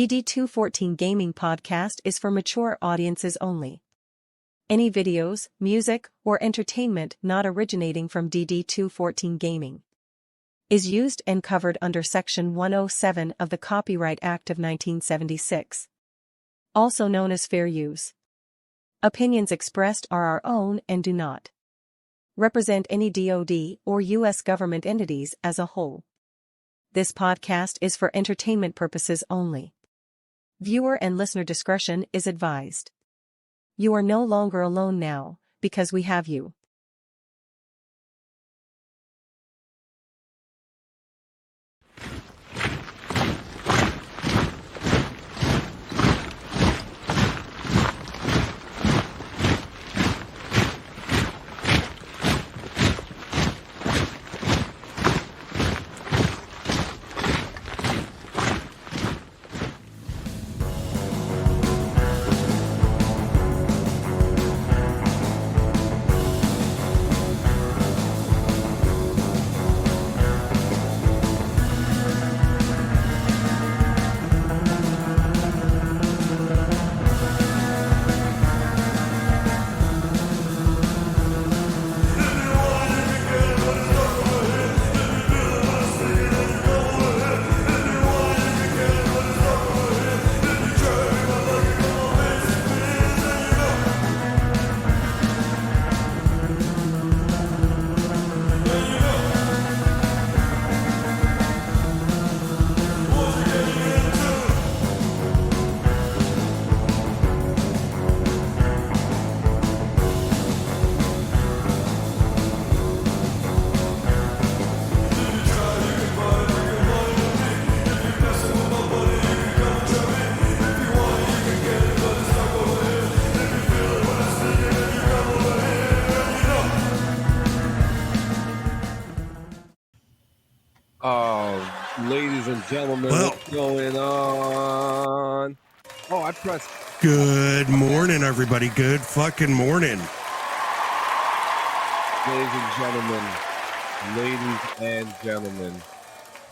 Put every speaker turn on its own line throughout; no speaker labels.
DD214 Gaming Podcast is for mature audiences only. Any videos, music, or entertainment not originating from DD214 Gaming is used and covered under Section 107 of the Copyright Act of 1976, also known as fair use. Opinions expressed are our own and do not represent any DoD or U.S. government entities as a whole. This podcast is for entertainment purposes only. Viewer and listener discretion is advised. You are no longer alone now, because we have you.
Ladies and gentlemen, what's going on? Oh, I pressed.
Good morning, everybody. Good fucking morning.
Ladies and gentlemen.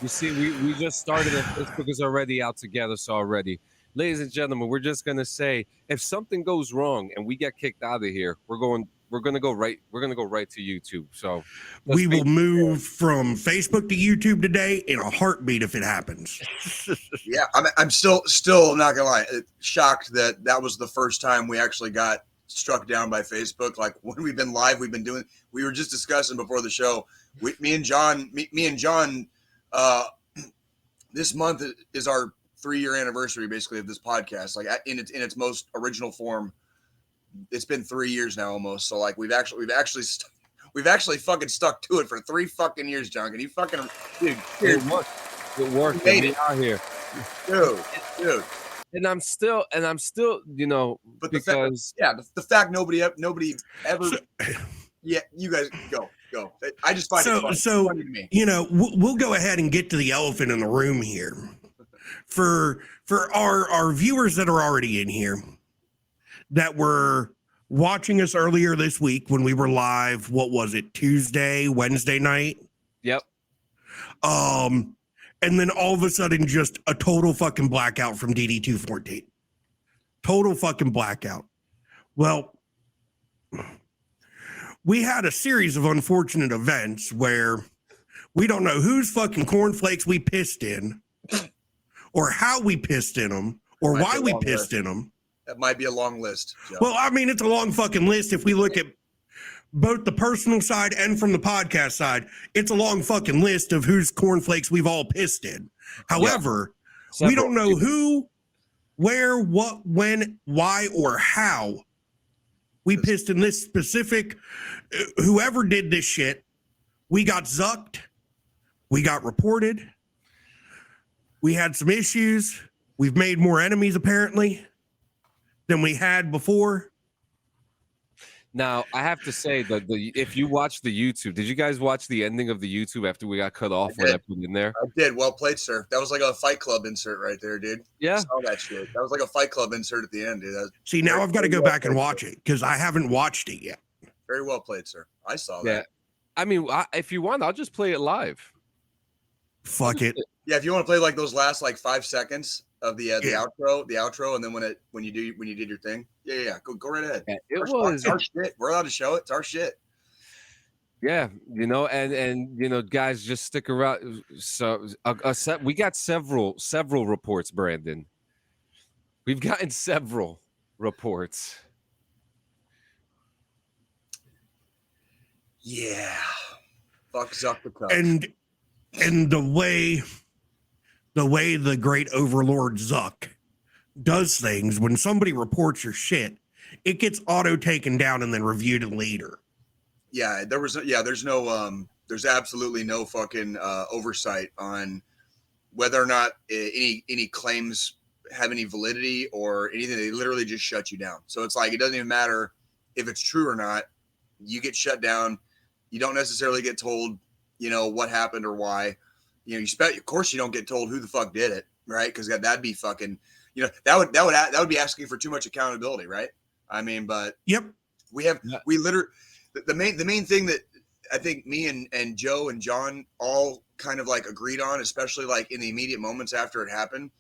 You see, we just started and Facebook is already out together, so already. Ladies and gentlemen, we're just gonna say if something goes wrong and we get kicked out of here, we're gonna go right to YouTube. So
we will move from Facebook to YouTube today in a heartbeat if it happens.
Yeah, I'm still not gonna lie, shocked that was the first time we actually got struck down by Facebook. Like when we've been live, we were just discussing before the show. Me and John, this month is our 3-year anniversary basically of this podcast. Like in its most original form. It's been 3 years now almost. So like we've actually fucking stuck to it for 3 fucking years, John. Can you fucking dude?
It worked. We out here,
dude.
And I'm still, you know,
but
because
the fact nobody ever. Yeah, you guys go. I just find it funny to me.
You know, we'll go ahead and get to the elephant in the room here. For our viewers that are already in here, that were watching us earlier this week when we were live, what was it, Wednesday night?
Yep.
And then all of a sudden just a total fucking blackout from DD214. Total fucking blackout. Well, we had a series of unfortunate events where we don't know whose fucking cornflakes we pissed in or how we pissed in them or why we pissed in them.
That might be a long list, Joe.
Well, I mean, it's a long fucking list. If we look at both the personal side and from the podcast side, it's a long fucking list of whose cornflakes we've all pissed in. However, we don't know who, where, what, when, why, or how we pissed in this specific, whoever did this shit. We got zucked. We got reported. We had some issues. We've made more enemies, apparently, than we had before.
Now, I have to say that if you watch the YouTube, did you guys watch the ending of the YouTube after we got cut off? What I put in there?
I did. Well played, sir. That was like a Fight Club insert right there, dude.
Yeah.
I saw that shit. That was like a Fight Club insert at the end, dude.
See, now I've got to go back and watch it because I haven't watched it yet.
Very well played, sir. I saw that.
Yeah. I mean, if you want, I'll just play it live.
Fuck it.
Yeah, if you want to play like those last like 5 seconds of the outro, and then when you did your thing, go right ahead.
Yeah,
It's our shit. We're allowed to show it. It's our shit.
Yeah, and guys, just stick around. So we got several reports, Brandon. We've gotten several reports.
Yeah, fuck Zuck.
And the way the great overlord Zuck does things, when somebody reports your shit, it gets auto taken down and then reviewed later.
Yeah, there's absolutely no fucking oversight on whether or not any claims have any validity or anything. They literally just shut you down. So it's like, it doesn't even matter if it's true or not. You get shut down. You don't necessarily get told, what happened or why. Of course you don't get told who the fuck did it, right? Because that'd be fucking, that would be asking for too much accountability, right? I mean, but
yep,
we literally, the main thing that I think me and Joe and John all kind of like agreed on, especially like in the immediate moments after it happened,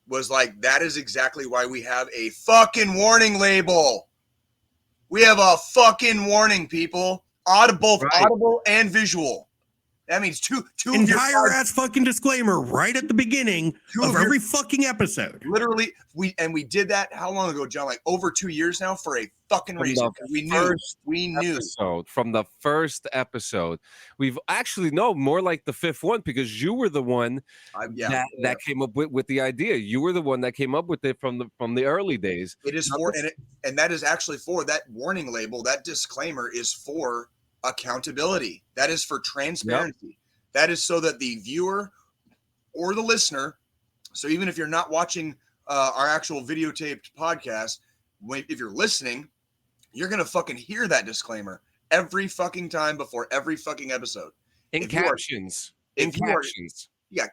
was like, that is exactly why we have a fucking warning label. We have a fucking warning, people. Audible and visual. That means two
entire ass fucking disclaimer right at the beginning of every fucking episode.
Literally, we did that how long ago, John? Like over 2 years now, for a fucking reason. We knew
from the first episode. We've actually more like the fifth one, because you were the one that came up with the idea. You were the one that came up with it from the early days.
It is and that is actually for that warning label. That disclaimer is for accountability. That is for transparency. Yep. That is so that the viewer or the listener, so even if you're not watching our actual videotaped podcast, if you're listening, you're gonna fucking hear that disclaimer every fucking time before every fucking episode.
In captions. You got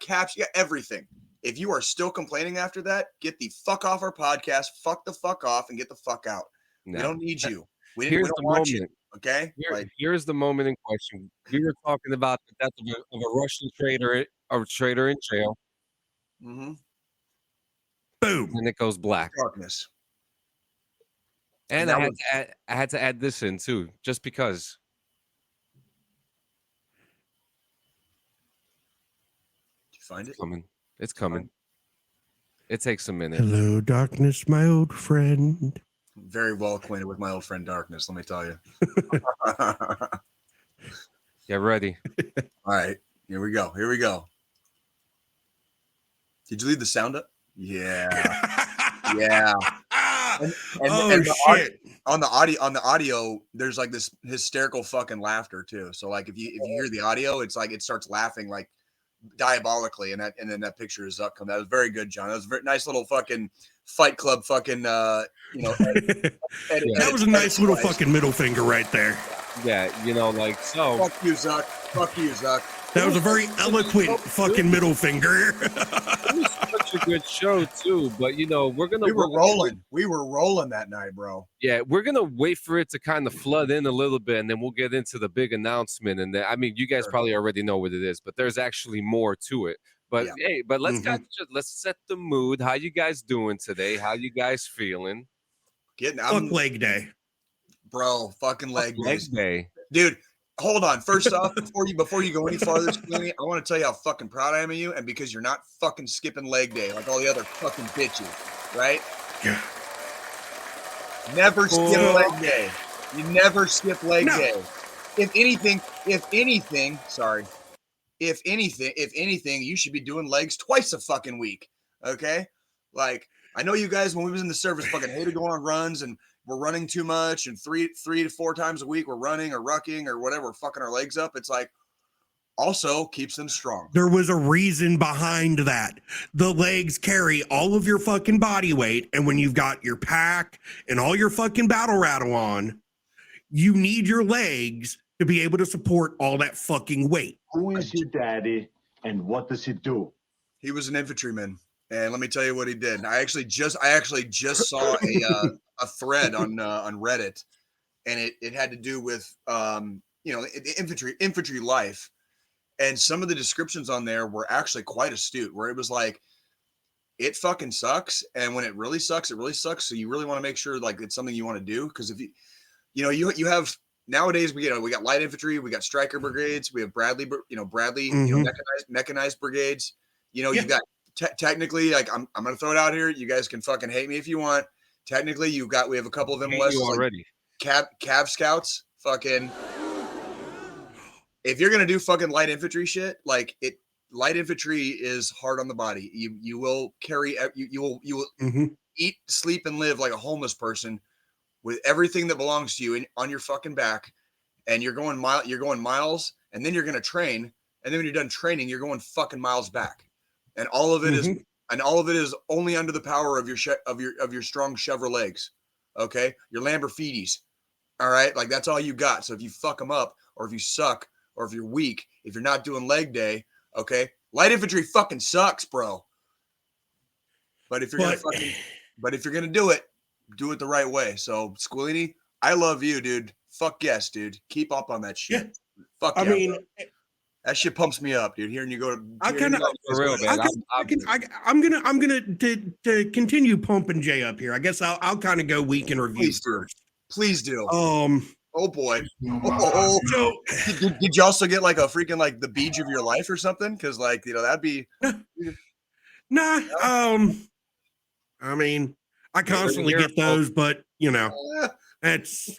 everything. If you are still complaining after that, get the fuck off our podcast, fuck the fuck off, and get the fuck out. No. We don't need you. We don't want you. Okay. Here's the moment in question. We were talking about the death of a Russian trader in jail.
Mm-hmm.
Boom.
And it goes black.
Darkness.
And I had to add this in too, just because.
Did you find it?
It's coming. It takes a minute.
Hello, darkness, my old friend.
Very well acquainted with my old friend Darkness, let me tell you.
Get ready.
All right, here we go. Did you leave the sound up? Yeah. Yeah. And shit. On the audio, there's like this hysterical fucking laughter too. So like if you hear the audio, it's like it starts laughing like diabolically, and then that picture is up. That was very good, John. That was a very nice little fucking Fight Club fucking
that was a nice little fucking middle finger right there.
Yeah, like so.
Fuck you, Zuck.
That was a very eloquent fucking middle finger.
It was such a good show too, but we were
rolling. We were rolling that night, bro.
Yeah, we're gonna wait for it to kind of flood in a little bit, and then we'll get into the big announcement. And then, I mean, you guys probably already know what it is, but there's actually more to it. But hey, let's let's set the mood. How you guys doing today? How you guys feeling?
Fuck leg day,
bro. Fucking leg
day,
dude. Hold on. First off, before you go any farther, I want to tell you how fucking proud I am of you, and because you're not fucking skipping leg day like all the other fucking bitches, right?
Yeah.
Never skip leg day. You never skip leg day. If anything, you should be doing legs twice a fucking week. Okay? Like, I know you guys, when we was in the service, fucking hated going on runs, and we're running too much, and three to four times a week we're running or rucking or whatever, we're fucking our legs up. It's like, also keeps them strong.
There was a reason behind that. The legs carry all of your fucking body weight, and when you've got your pack and all your fucking battle rattle on, you need your legs to be able to support all that fucking weight.
Who is your daddy, and what does he do?
He was an infantryman, and let me tell you what he did. I actually just saw a thread on Reddit, and it had to do with infantry life, And some of the descriptions on there were actually quite astute, where it was like, it fucking sucks. And when it really sucks, it really sucks. So you really want to make sure like it's something you want to do. Because if you have nowadays, we got light infantry, we got striker brigades, we have Bradley, mechanized brigades. You've got technically, like I'm gonna throw it out here. You guys can fucking hate me if you want. Technically, we have a couple of them
already.
Like Cav scouts. Fucking, if you're gonna do fucking light infantry shit, like light infantry is hard on the body. You will carry you will eat, sleep, and live like a homeless person with everything that belongs to you on your fucking back, and you're going miles, and then you're gonna train, and then when you're done training, you're going fucking miles back, and all of it is only under the power of your strong Chevrolets, okay, your Lamborghinis, all right, like that's all you got. So if you fuck them up, or if you suck, or if you're weak, if you're not doing leg day, okay, light infantry fucking sucks, bro. But if you're gonna do it the right way. So Squillini, I love you, dude. Fuck yes, dude. Keep up on that shit.
Yeah.
Fuck yeah. I mean, bro. That shit pumps me up, dude. Hearing you go to
I'm gonna continue pumping Jay up here. I guess I'll kind of go week in review first.
Please do.
Oh
boy. So did you also get like a freaking like the beach of your life or something? Because like that'd be
nah. I mean, I constantly get those, but that's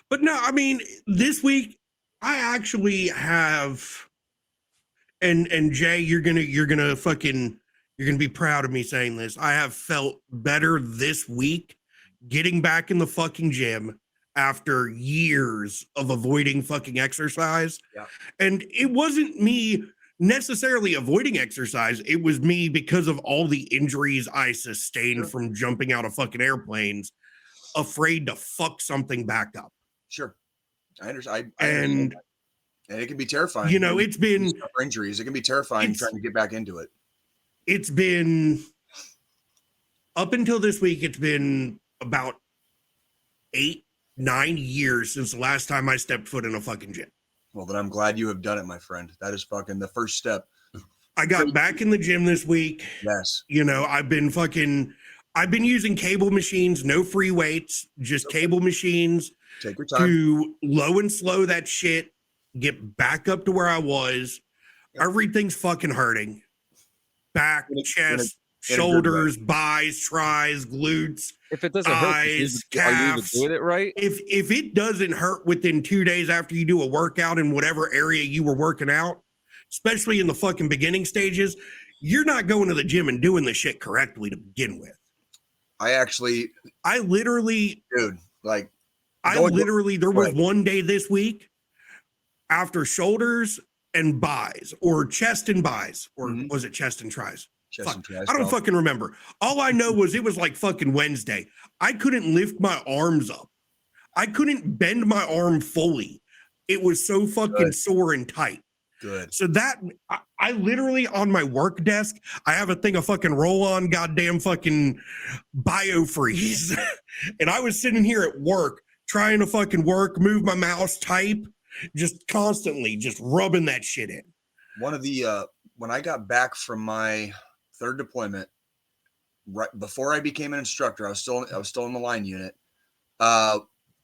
but no, I mean, this week I actually have, and Jay, you're gonna be proud of me saying this. I have felt better this week getting back in the fucking gym after years of avoiding fucking exercise.
Yeah.
And it wasn't me necessarily avoiding exercise. It was me because of all the injuries I sustained from jumping out of fucking airplanes, afraid to fuck something back up.
Sure. I understand.
And
it can be terrifying.
It's been
injuries. It can be terrifying trying to get back into it.
It's been up until this week. It's been about 8-9 years since the last time I stepped foot in a fucking gym.
Well, then I'm glad you have done it, my friend. That is fucking the first step.
I got back in the gym this week.
Yes.
I've been using cable machines, no free weights, just cable machines.
Take your time.
To low and slow that shit, get back up to where I was. Yep. Everything's fucking hurting. Back, chest, shoulders, buys, tries, glutes.
If it doesn't
eyes,
hurt, are you even doing it right?
If it doesn't hurt within 2 days after you do a workout in whatever area you were working out, especially in the fucking beginning stages, you're not going to the gym and doing the shit correctly to begin with.
I literally, dude, like,
there was one day this week after shoulders and buys, or chest and buys, or was it chest and tries? I don't fucking remember. All I know was it was like fucking Wednesday. I couldn't lift my arms up. I couldn't bend my arm fully. It was so fucking sore and tight.
Good.
So that I literally on my work desk, I have a thing of fucking roll-on goddamn fucking BioFreeze. And I was sitting here at work trying to fucking work, move my mouse, type, just constantly just rubbing that shit in.
One of the when I got back from my third deployment, right before I became an instructor, I was still in the line unit. A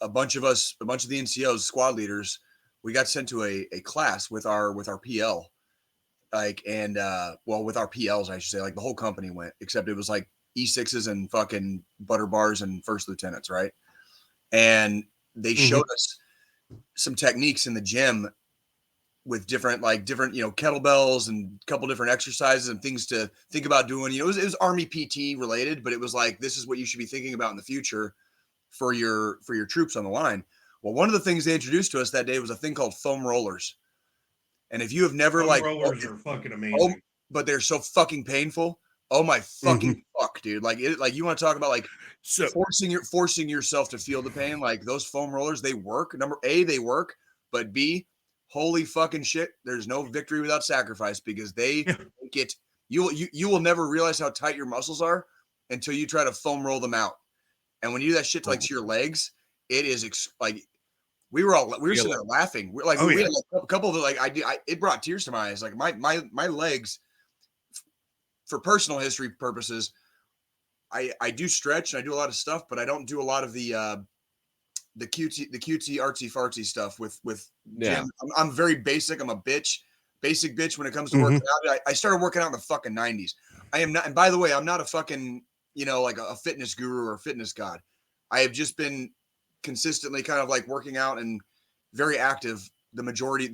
bunch of the NCOs, squad leaders, we got sent to a class with our PL, with our PLs, I should say, like the whole company went, except it was like E6s and fucking butter bars and first lieutenants, right? And they showed us some techniques in the gym with different kettlebells and a couple different exercises and things to think about doing. It was Army PT related, but it was like, this is what you should be thinking about in the future for your troops on the line. Well, one of the things they introduced to us that day was a thing called foam rollers. And if you have never
foam rollers are fucking amazing,
but they're so fucking painful. Oh my fucking fuck, dude. Like you want to talk about like forcing yourself to feel the pain. Like those foam rollers, they work. Number A, they work, but B, holy fucking shit, there's no victory without sacrifice, because they make it, you will never realize how tight your muscles are until you try to foam roll them out. And when you do that shit to your legs, it is we were
Feel
sitting
it.
there laughing. We're like,
Oh,
we
yeah.
had like a couple of like, it brought tears to my eyes. Like my legs, for personal history purposes, I do stretch and I do a lot of stuff, but I don't do a lot of the cutesy artsy fartsy stuff with
Yeah.
gym. I'm very basic. I'm a basic bitch when it comes to
Mhm.
working out. I started working out in the fucking 90s. I am not, and by the way, I'm not a fucking, like a fitness guru or a fitness god. I have just been consistently kind of like working out and very active the majority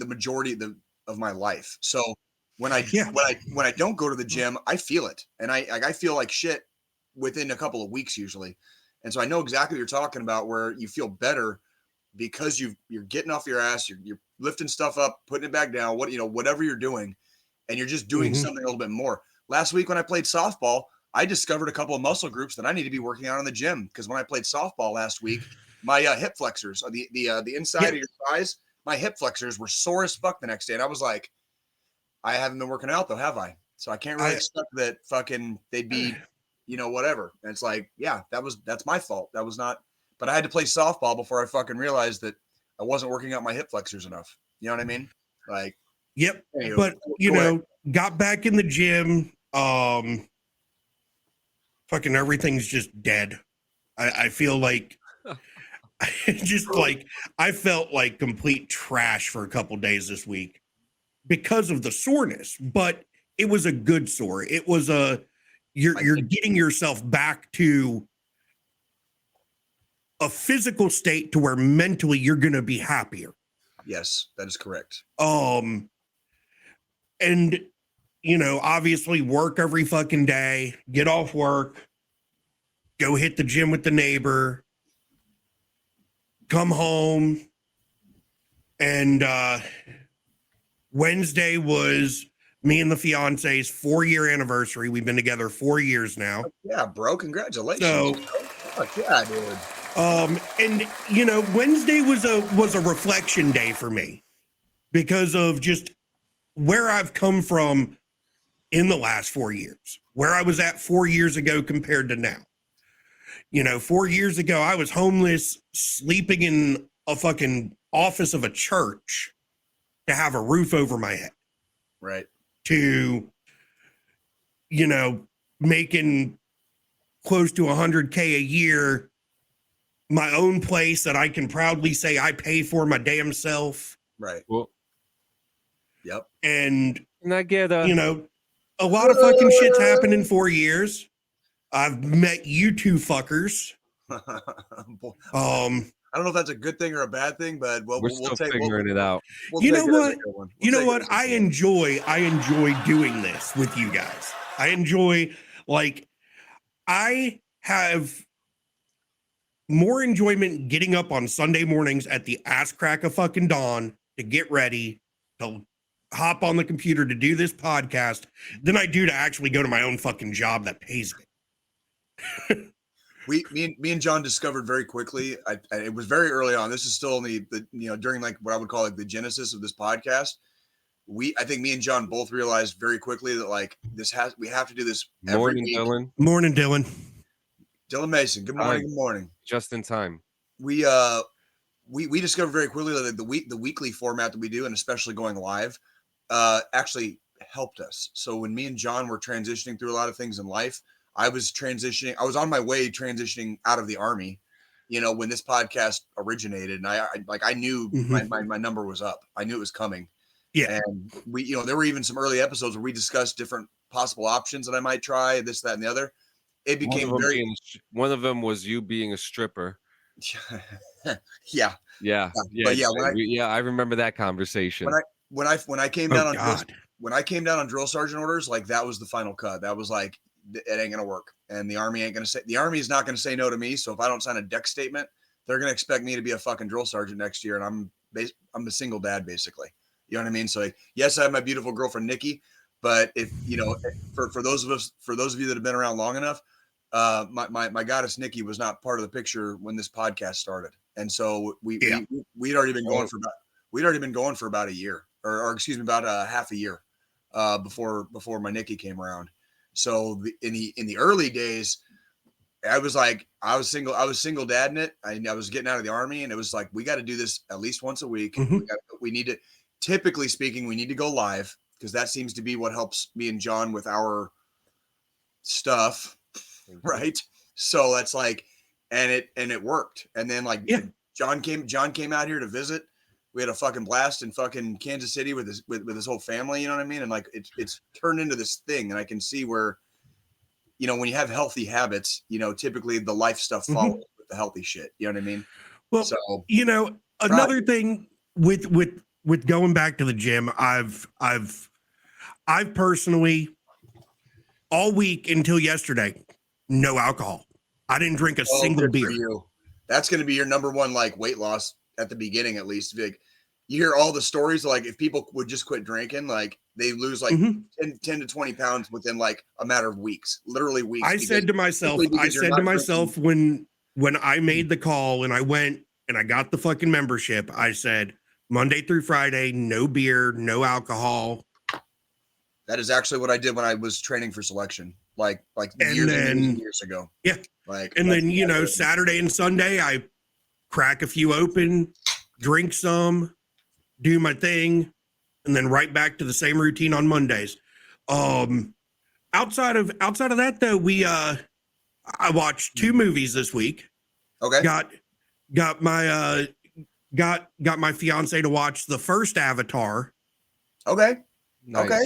of my life. So when I
Yeah.
when I don't go to the gym, I feel it, and I feel like shit within a couple of weeks usually. And so I know exactly what you're talking about, where you feel better because you're getting off your ass, you're lifting stuff up, putting it back down, whatever you're doing, and you're just doing
Mhm.
something a little bit more. Last week when I played softball, I discovered a couple of muscle groups that I need to be working out in the gym, because when I played softball last week, my hip flexors, the inside
Yeah.
of your thighs, my hip flexors were sore as fuck the next day, and I was like, I haven't been working out though, have I? So I can't really expect that fucking they'd be, whatever. And it's like, yeah, that's my fault. That was not, but I had to play softball before I fucking realized that I wasn't working out my hip flexors enough. You know what I mean? Like,
Yep.
anywho,
But
go ahead.
got back in the gym. Fucking everything's just dead. I feel like just like I felt like complete trash for a couple days this week because of the soreness, but it was a good sore. It was you're getting yourself back to a physical state to where mentally you're going to be happier.
Yes, that is correct.
And obviously work every fucking day, get off work, go hit the gym with the neighbor, come home, and Wednesday was me and the fiance's 4-year anniversary. We've been together 4 years now.
Yeah, bro, congratulations.
So,
fuck yeah, dude.
and Wednesday was a reflection day for me because of just where I've come from in the last 4 years, where I was at 4 years ago compared to now. 4 years ago, I was homeless, sleeping in a fucking office of a church to have a roof over my head,
Right.
to, making close to 100K a year, my own place that I can proudly say I pay for my damn self.
Right.
Well,
Yep.
And,
and I get
a lot of fucking shit's happened in 4 years. I've met you two fuckers.
I don't know if that's a good thing or a bad thing, but
we're still figuring it out.
You know what? I enjoy doing this with you guys. I enjoy, I have more enjoyment getting up on Sunday mornings at the ass crack of fucking dawn to get ready, to hop on the computer to do this podcast than I do to actually go to my own fucking job that pays me.
Me and John discovered very quickly. It was very early on. This is still in the during like what I would call like the genesis of this podcast. I think me and John both realized very quickly that like we have to do this every
Morning,
week.
Dylan.
Morning, Dylan.
Dylan Mason. Good morning. Good morning.
Just in time.
We discovered very quickly that the weekly format that we do, and especially going live, actually helped us. So when me and John were transitioning through a lot of things in life, I was on my way transitioning out of the Army, when this podcast originated, and I knew my number was up. I knew it was coming.
Yeah.
And we, there were even some early episodes where we discussed different possible options that I might try, this, that, and the other. It became
one of them was you being a stripper.
Yeah.
I remember that conversation.
When I came down on drill sergeant orders, like that was the final cut. That was like, it ain't gonna work, and the Army is not gonna say no to me. So if I don't sign a deck statement, they're gonna expect me to be a fucking drill sergeant next year, and I'm a single dad basically. You know what I mean? So yes, I have my beautiful girlfriend Nikki, but if for those of you that have been around long enough, my goddess Nikki was not part of the picture when this podcast started, and so we'd already been going for about a year, or excuse me, about half a year before my Nikki came around. So in the early days, I was single dadding it. I was getting out of the army, and it was like, we got to do this at least once a week.
Mhm.
We need to, typically speaking, we need to go live, because that seems to be what helps me and John with our stuff. Right. So that's like, and it worked. And then like,
Yeah.
John came out here to visit. We had a fucking blast in fucking Kansas City with his whole family. You know what I mean? And like, it's turned into this thing. And I can see where, you know, when you have healthy habits, you know, typically the life stuff follows with the healthy shit. You know what I mean?
Well,
So,
you know, another thing with going back to the gym, I've personally all week until yesterday, no alcohol. I didn't drink a single
good for
beer.
you. That's going to be your number one, like, weight loss at the beginning, at least. Like, you hear all the stories, like, if people would just quit drinking, like, they lose like 10 to 20 pounds within like a matter of weeks, literally weeks.
I said to myself when I made the call and I went and I got the fucking membership, I said Monday through Friday, no beer, no alcohol.
That is actually what I did when I was training for selection, like years and years ago.
Yeah.
Like,
and then, you know, Saturday and Sunday, I crack a few open, drink some, do my thing, and then right back to the same routine on Mondays. Outside of that though, I watched 2 movies this week.
Okay.
Got my fiance to watch the first Avatar.
Okay.
Nice.
Okay.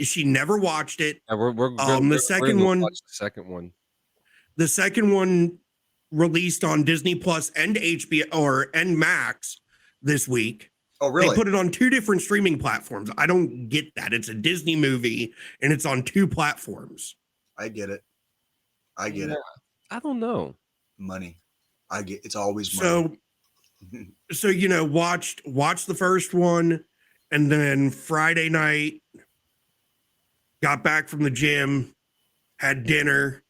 She never watched it.
Yeah, we're
the second
gonna
one.
watch the second one.
The second one released on Disney Plus and HBO and Max this week.
Oh, really?
They put it on 2 different streaming platforms. I don't get that. It's a Disney movie and it's on 2 platforms.
I get it. I get it.
I don't know.
Money. It's always money.
So you know, watched the first one, and then Friday night got back from the gym, had dinner,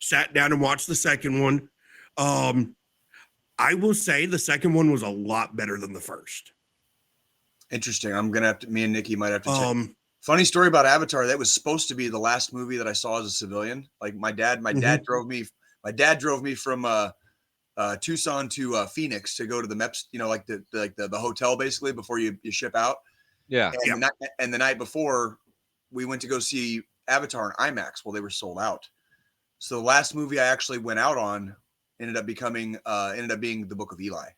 sat down and watched the second one. I will say the second one was a lot better than the first.
Interesting. I'm gonna have to. Me and Nikki might have to check.
Funny
story about Avatar. That was supposed to be the last movie that I saw as a civilian. Like my dad drove me. My dad drove me from Tucson to Phoenix to go to the MEPS. You know, like the hotel basically before you ship out.
Yeah.
And the night before, we went to go see Avatar in IMAX. Well, they were sold out. So the last movie I actually went out on ended up being The Book of Eli.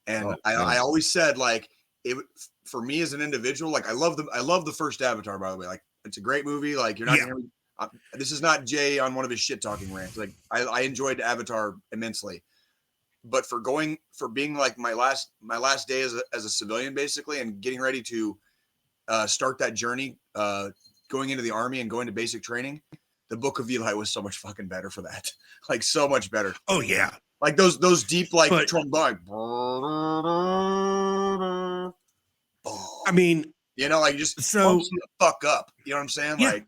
And I always said, like, it for me as an individual, like I love the first Avatar, by the way. Like, it's a great movie. Like, you're not this is not Jay on one of his shit talking rants. Like, I enjoyed Avatar immensely, but for being like my last day as a civilian basically, and getting ready to start that journey, going into the army and going to basic training, The Book of Eli was so much fucking better for that. Like, so much better.
Oh yeah.
Like those deep, like, trombone.
I mean,
you know, like, just
so
the fuck up. You know what I'm saying?
Yeah.
Like,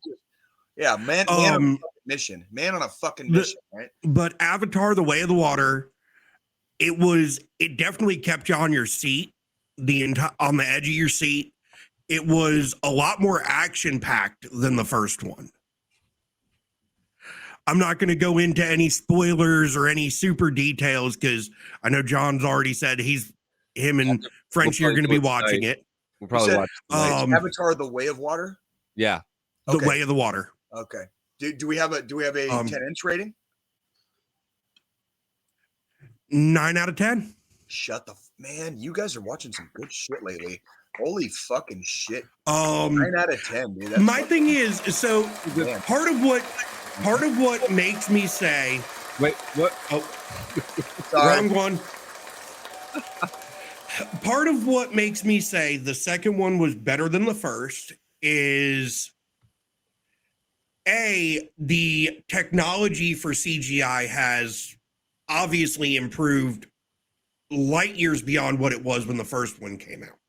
yeah, man on a fucking mission. Man on a fucking mission, right?
But Avatar: The Way of the Water, it definitely kept you on your seat, on the edge of your seat. It was a lot more action packed than the first one. I'm not going to go into any spoilers or any super details because I know John's already said him and Frenchie are going to be watching it.
We'll probably watch it.
Avatar: The Way of Water.
Yeah.
The Way of the Water.
Okay. Do we have a 10-inch rating?
9 out of 10.
Shut the man. You guys are watching some good shit lately. Holy fucking shit.
9
out of 10, dude.
My thing is, so part of what makes me say,
wait, what?
Oh,
Sorry.
wrong one. Part of what makes me say the second one was better than the first is the technology for CGI has obviously improved light years beyond what it was when the first one came out.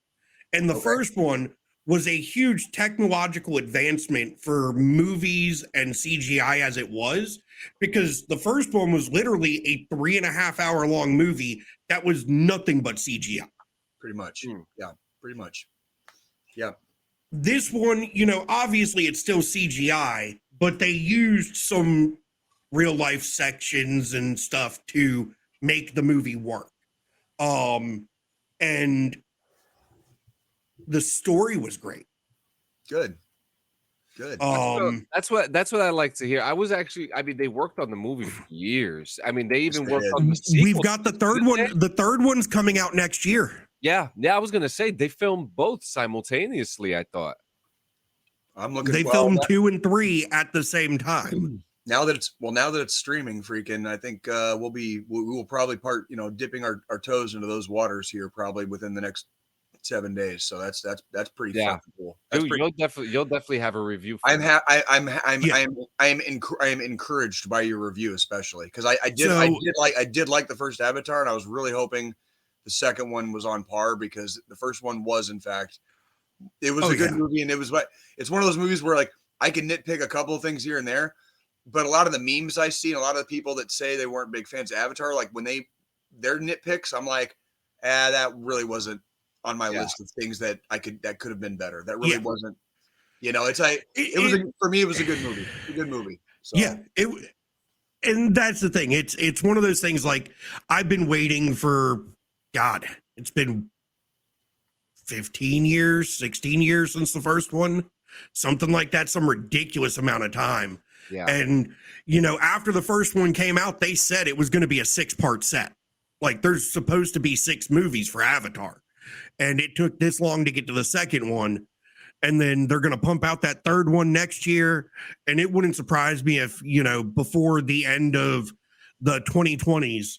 And the first one was a huge technological advancement for movies and CGI as it was, because the first one was literally a 3.5 hour long movie that was nothing but CGI.
Pretty much. Yeah, pretty much. Yeah.
This one, you know, obviously it's still CGI, but they used some real life sections and stuff to make the movie work. And the story was great.
Good.
That's what I like to hear. I was actually, I mean, they worked on the movie for years. I mean, they even
Yes, they
worked
did.
on the sequel.
We've got the third
didn't
one.
they?
The third one's coming out next year.
Yeah, I was gonna say they filmed both simultaneously. I thought.
I'm looking.
They filmed 2 and 3 at the same time.
Now that it's streaming, freaking, I think we will probably dipping our toes into those waters here probably within the next 7 days. So that's pretty fucking cool. That's
Dude, you'll definitely have a review. For
I am encouraged by your review, especially because I did like the first Avatar, and I was really hoping the second one was on par, because the first one was, in fact, it was a good movie, and it's one of those movies where like I can nitpick a couple of things here and there, but a lot of the memes I see, and a lot of the people that say they weren't big fans of Avatar, like when their nitpicks, I'm like, that really wasn't on my list of things that could have been better. That really wasn't, it's like, for me, it was a good movie. A good movie. So.
Yeah. And that's the thing. It's one of those things, like, I've been waiting for, God, it's been 15 years, 16 years since the first one, something like that, some ridiculous amount of time.
Yeah.
And, after the first one came out, they said it was going to be a 6-part set. Like, there's supposed to be 6 movies for Avatar. And it took this long to get to the second one. And then they're going to pump out that third one next year. And it wouldn't surprise me if, before the end of the 2020s,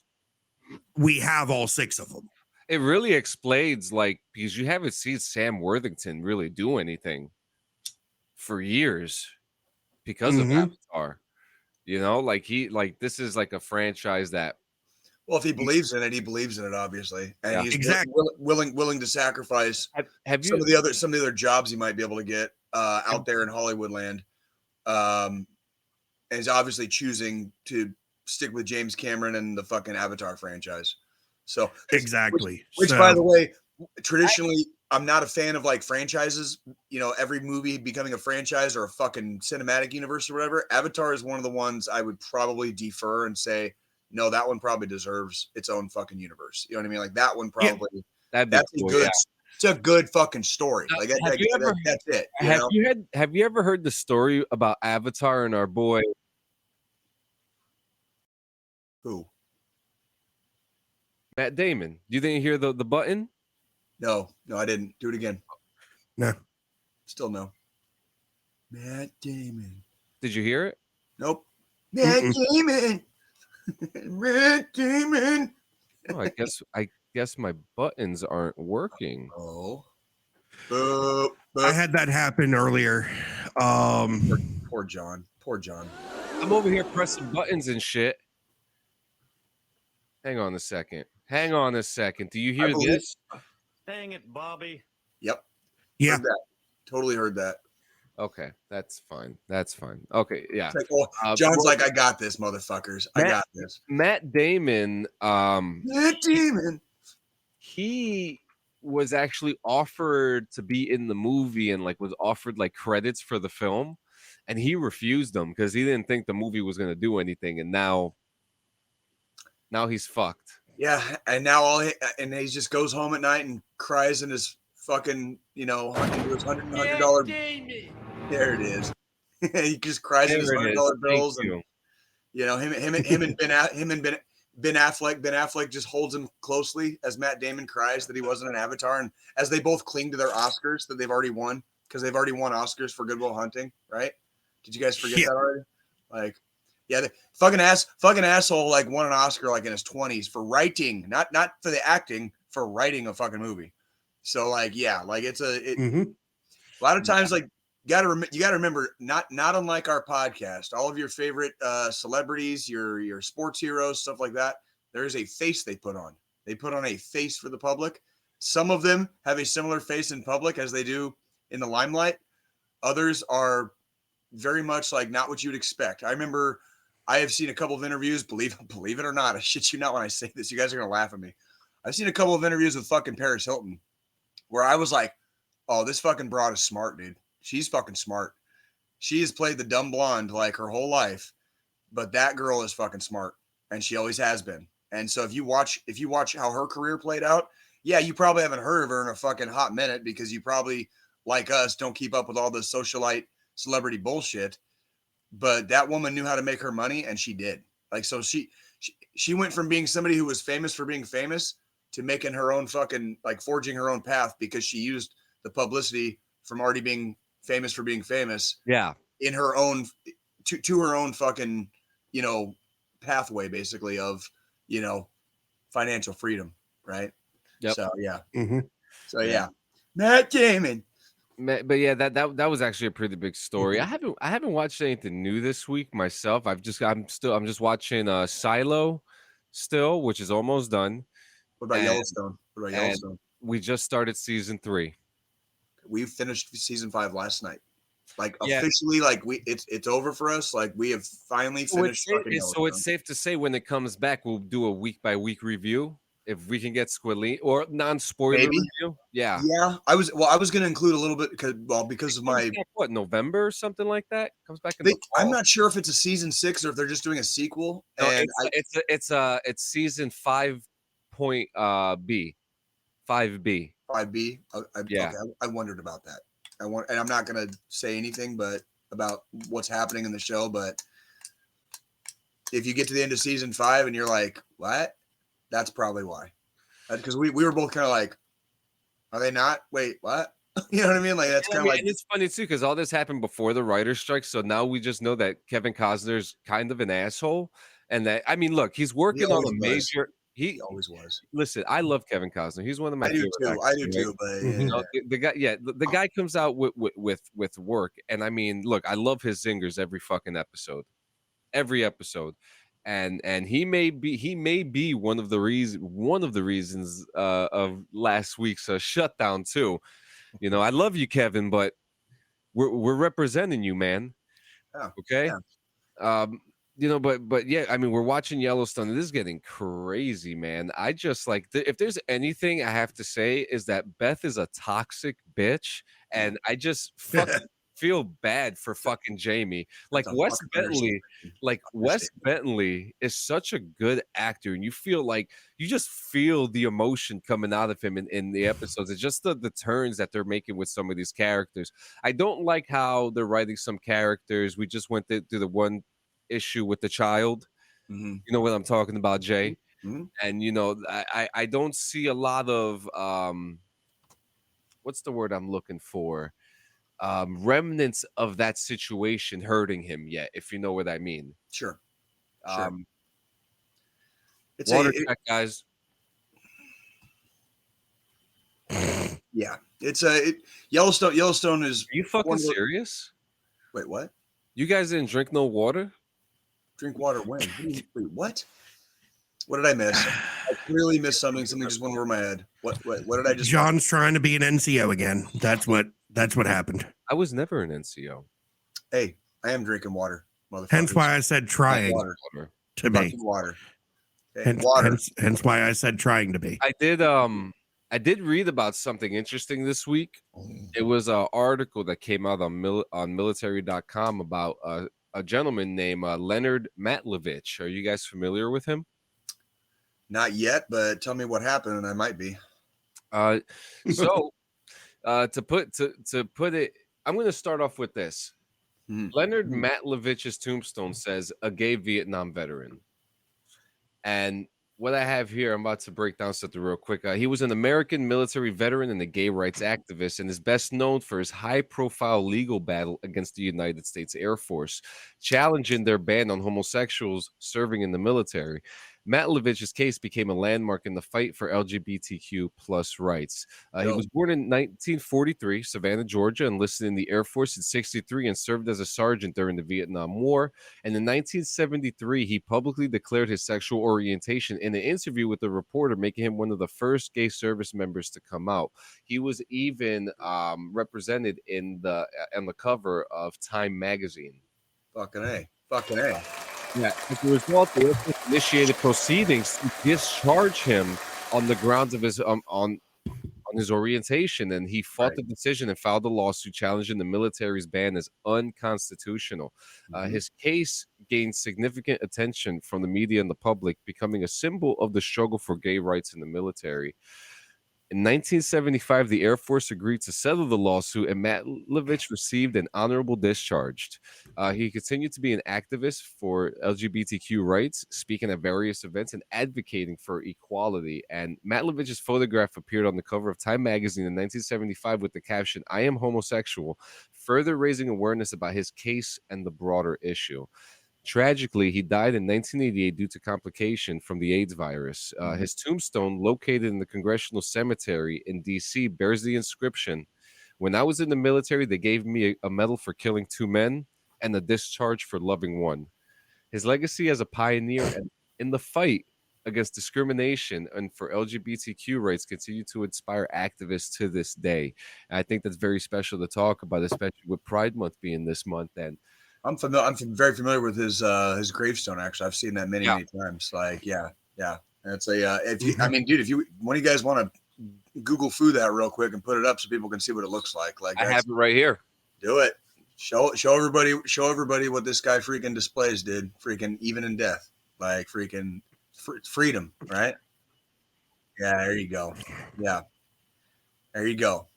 we have all 6 of them.
It really explains, like, because you haven't seen Sam Worthington really do anything for years because of Avatar. Like this is like a franchise that.
Well, if he believes in it, he believes in it, obviously, and he's
exactly
willing to sacrifice some of the other jobs he might be able to get out there in Hollywood land, and he's obviously choosing to stick with James Cameron and the fucking Avatar franchise. So
exactly,
which by the way, traditionally, I'm not a fan of like franchises. Every movie becoming a franchise or a fucking cinematic universe or whatever. Avatar is one of the ones I would probably defer and say, no, that one probably deserves its own fucking universe. You know what I mean? Like that one probably. Yeah, that's cool, good. Yeah. It's a good fucking story. Like that's it.
Have you ever heard the story about Avatar and our boy?
Who?
Matt Damon. You didn't hear the button?
No, I didn't. Do it again.
No.
Still no. Matt Damon.
Did you hear it?
Nope. Matt Damon. Matt Damon.
Oh, I guess my buttons aren't working.
Oh.
I had that happen earlier.
Poor John.
I'm over here pressing buttons and shit. Hang on a second. Do you hear this?
Dang it, Bobby.
Yep.
Yeah.
Heard that. Totally heard that.
Okay, that's fine. Okay, yeah.
Like, John's like, I got this, motherfuckers. I got this.
Matt Damon.
Matt Damon.
He was actually offered to be in the movie and like was offered like credits for the film, and he refused them because he didn't think the movie was going to do anything. And now he's fucked.
Yeah, and now he just goes home at night and cries in his fucking into his $100. There it is. He just cries in his $100 bills, and him and Ben Affleck. Ben Affleck just holds him closely as Matt Damon cries that he wasn't an Avatar, and as they both cling to their Oscars that they've already won, because they've already won Oscars for Good Will Hunting, right? Did you guys forget that already? Like, yeah, the fucking asshole like won an Oscar like in his 20s for writing, not for the acting, for writing a fucking movie. So like, yeah, like a lot of times, like, you got to remember, not unlike our podcast, all of your favorite celebrities, your sports heroes, stuff like that, there is a face they put on. They put on a face for the public. Some of them have a similar face in public as they do in the limelight. Others are very much like not what you'd expect. I remember I have seen a couple of interviews, believe it or not, I shit you not when I say this, you guys are going to laugh at me. I've seen a couple of interviews with fucking Paris Hilton where I was like, oh, this fucking broad is smart, dude. She's fucking smart. She has played the dumb blonde like her whole life. but that girl is fucking smart, and she always has been. And so if you watch how her career played out, yeah, you probably haven't heard of her in a fucking hot minute because you probably, like us, don't keep up with all the socialite celebrity bullshit. But that woman knew how to make her money, and she did. Like, so she went from being somebody who was famous for being famous to making her own fucking, like, forging her own path because she used the publicity from already being famous for being famous.
Yeah.
In her own, to her own fucking, you know, pathway, basically, of, you know, financial freedom. Right.
Yep.
So, yeah.
Mm-hmm.
So, yeah. Matt Damon.
But yeah, that was actually a pretty big story. I haven't watched anything new this week myself. I'm just watching Silo still, which is almost done.
What about Yellowstone?
We just started season 3.
We finished season 5 last night. Like,
Yeah.
officially, like, it's over for us. Like, we have finally finished.
So it's safe to say when it comes back, we'll do a week by week review. If we can get Squilly or non-spoiler review. Yeah.
Yeah. I was going to include a little bit because of my
November or something like that. Comes back in the fall.
I'm not sure if it's a season 6 or if they're just doing a sequel.
No,
And
it's season 5.B. 5B.
5B.
Yeah.
Okay, I wondered about that. And I'm not going to say anything but about what's happening in the show, but if you get to the end of season 5 and you're like, what? That's probably why. Because we were both kind of like, are they not? Wait, what? You know what I mean? Like, that's kind of like.
And it's funny too because all this happened before the writer's strike, so now we just know that Kevin Costner's kind of an asshole, and that look, he's working on a major. He
always was.
Listen, I love Kevin Costner. He's one of my favorite actors.
I do too. But
you know, the guy, the guy comes out with work, and look, I love his zingers every fucking episode, and he may be one of the reasons of last week's shutdown too. You know, I love you, Kevin, but we're representing you, man.
Yeah.
Okay.
Yeah.
You know, but yeah, we're watching Yellowstone. This is getting crazy, man. I just if there's anything I have to say is that Beth is a toxic bitch, and I just fucking feel bad for fucking Jamie. Like Wes Bentley is such a good actor, and you just feel the emotion coming out of him in the episodes. It's just the turns that they're making with some of these characters. I don't like how they're writing some characters. We just went through the one issue with the child.
Mm-hmm.
You know what I'm talking about, Jay?
Mm-hmm.
And you know, I don't see a lot of what's the word I'm looking for? Remnants of that situation hurting him yet, if you know what I mean.
Sure.
It's water check, guys.
Yeah, it's Yellowstone is.
Are you fucking serious?
Wait, what?
You guys didn't drink no water?
Drink water when? Wait, what? What did I miss? I clearly missed something. Something just went over my head. What did I just?
John's trying to be an NCO again. That's what happened.
I was never an NCO.
Hey, I am drinking water, motherfucker.
Hence why I said trying to be.
Water. Hey, water.
Hence why I said trying to be.
I did read about something interesting this week. It was an article that came out on military.com about a gentleman named Leonard Matlovich. Are you guys familiar with him?
Not yet, but tell me what happened, and I might be.
So to put it, I'm going to start off with this.
Mm-hmm.
Leonard Matlovich's tombstone says a gay Vietnam veteran. And what I have here, I'm about to break down something real quick. He was an American military veteran and a gay rights activist, and is best known for his high-profile legal battle against the United States Air Force, challenging their ban on homosexuals serving in the military. Matlovich's case became a landmark in the fight for LGBTQ plus rights. He was born in 1943, Savannah, Georgia, enlisted in the Air Force in 1963 and served as a sergeant during the Vietnam War. And in 1973, he publicly declared his sexual orientation in an interview with a reporter, making him one of the first gay service members to come out. He was even represented on the cover of Time magazine.
Fucking A.
Yeah, as a result, the Air Force initiated proceedings to discharge him on the grounds of his on on his orientation, and he fought the decision and filed a lawsuit challenging the military's ban as unconstitutional. His case gained significant attention from the media and the public, becoming a symbol of the struggle for gay rights in the military. In 1975, the Air Force agreed to settle the lawsuit, and Matlovich received an honorable discharge. He continued to be an activist for LGBTQ rights, speaking at various events and advocating for equality. And Matlovich's photograph appeared on the cover of Time magazine in 1975 with the caption, "I am homosexual," further raising awareness about his case and the broader issue. Tragically, he died in 1988 due to complication from the AIDS virus. His tombstone, located in the Congressional Cemetery in D.C., bears the inscription, "When I was in the military, they gave me a medal for killing 2 men and a discharge for loving 1." His legacy as a pioneer and in the fight against discrimination and for LGBTQ rights continue to inspire activists to this day. And I think that's very special to talk about, especially with Pride Month being this month. And
I'm very familiar with his gravestone. Actually, I've seen that many times. Like, yeah. And it's if you, I mean, dude, if you one of you guys want to Google foo that real quick and put it up so people can see what it looks like. Like,
I have it right here.
Do it. Show everybody what this guy freaking displays, dude. Freaking even in death, like freaking freedom, right? Yeah, there you go. Yeah, there you go.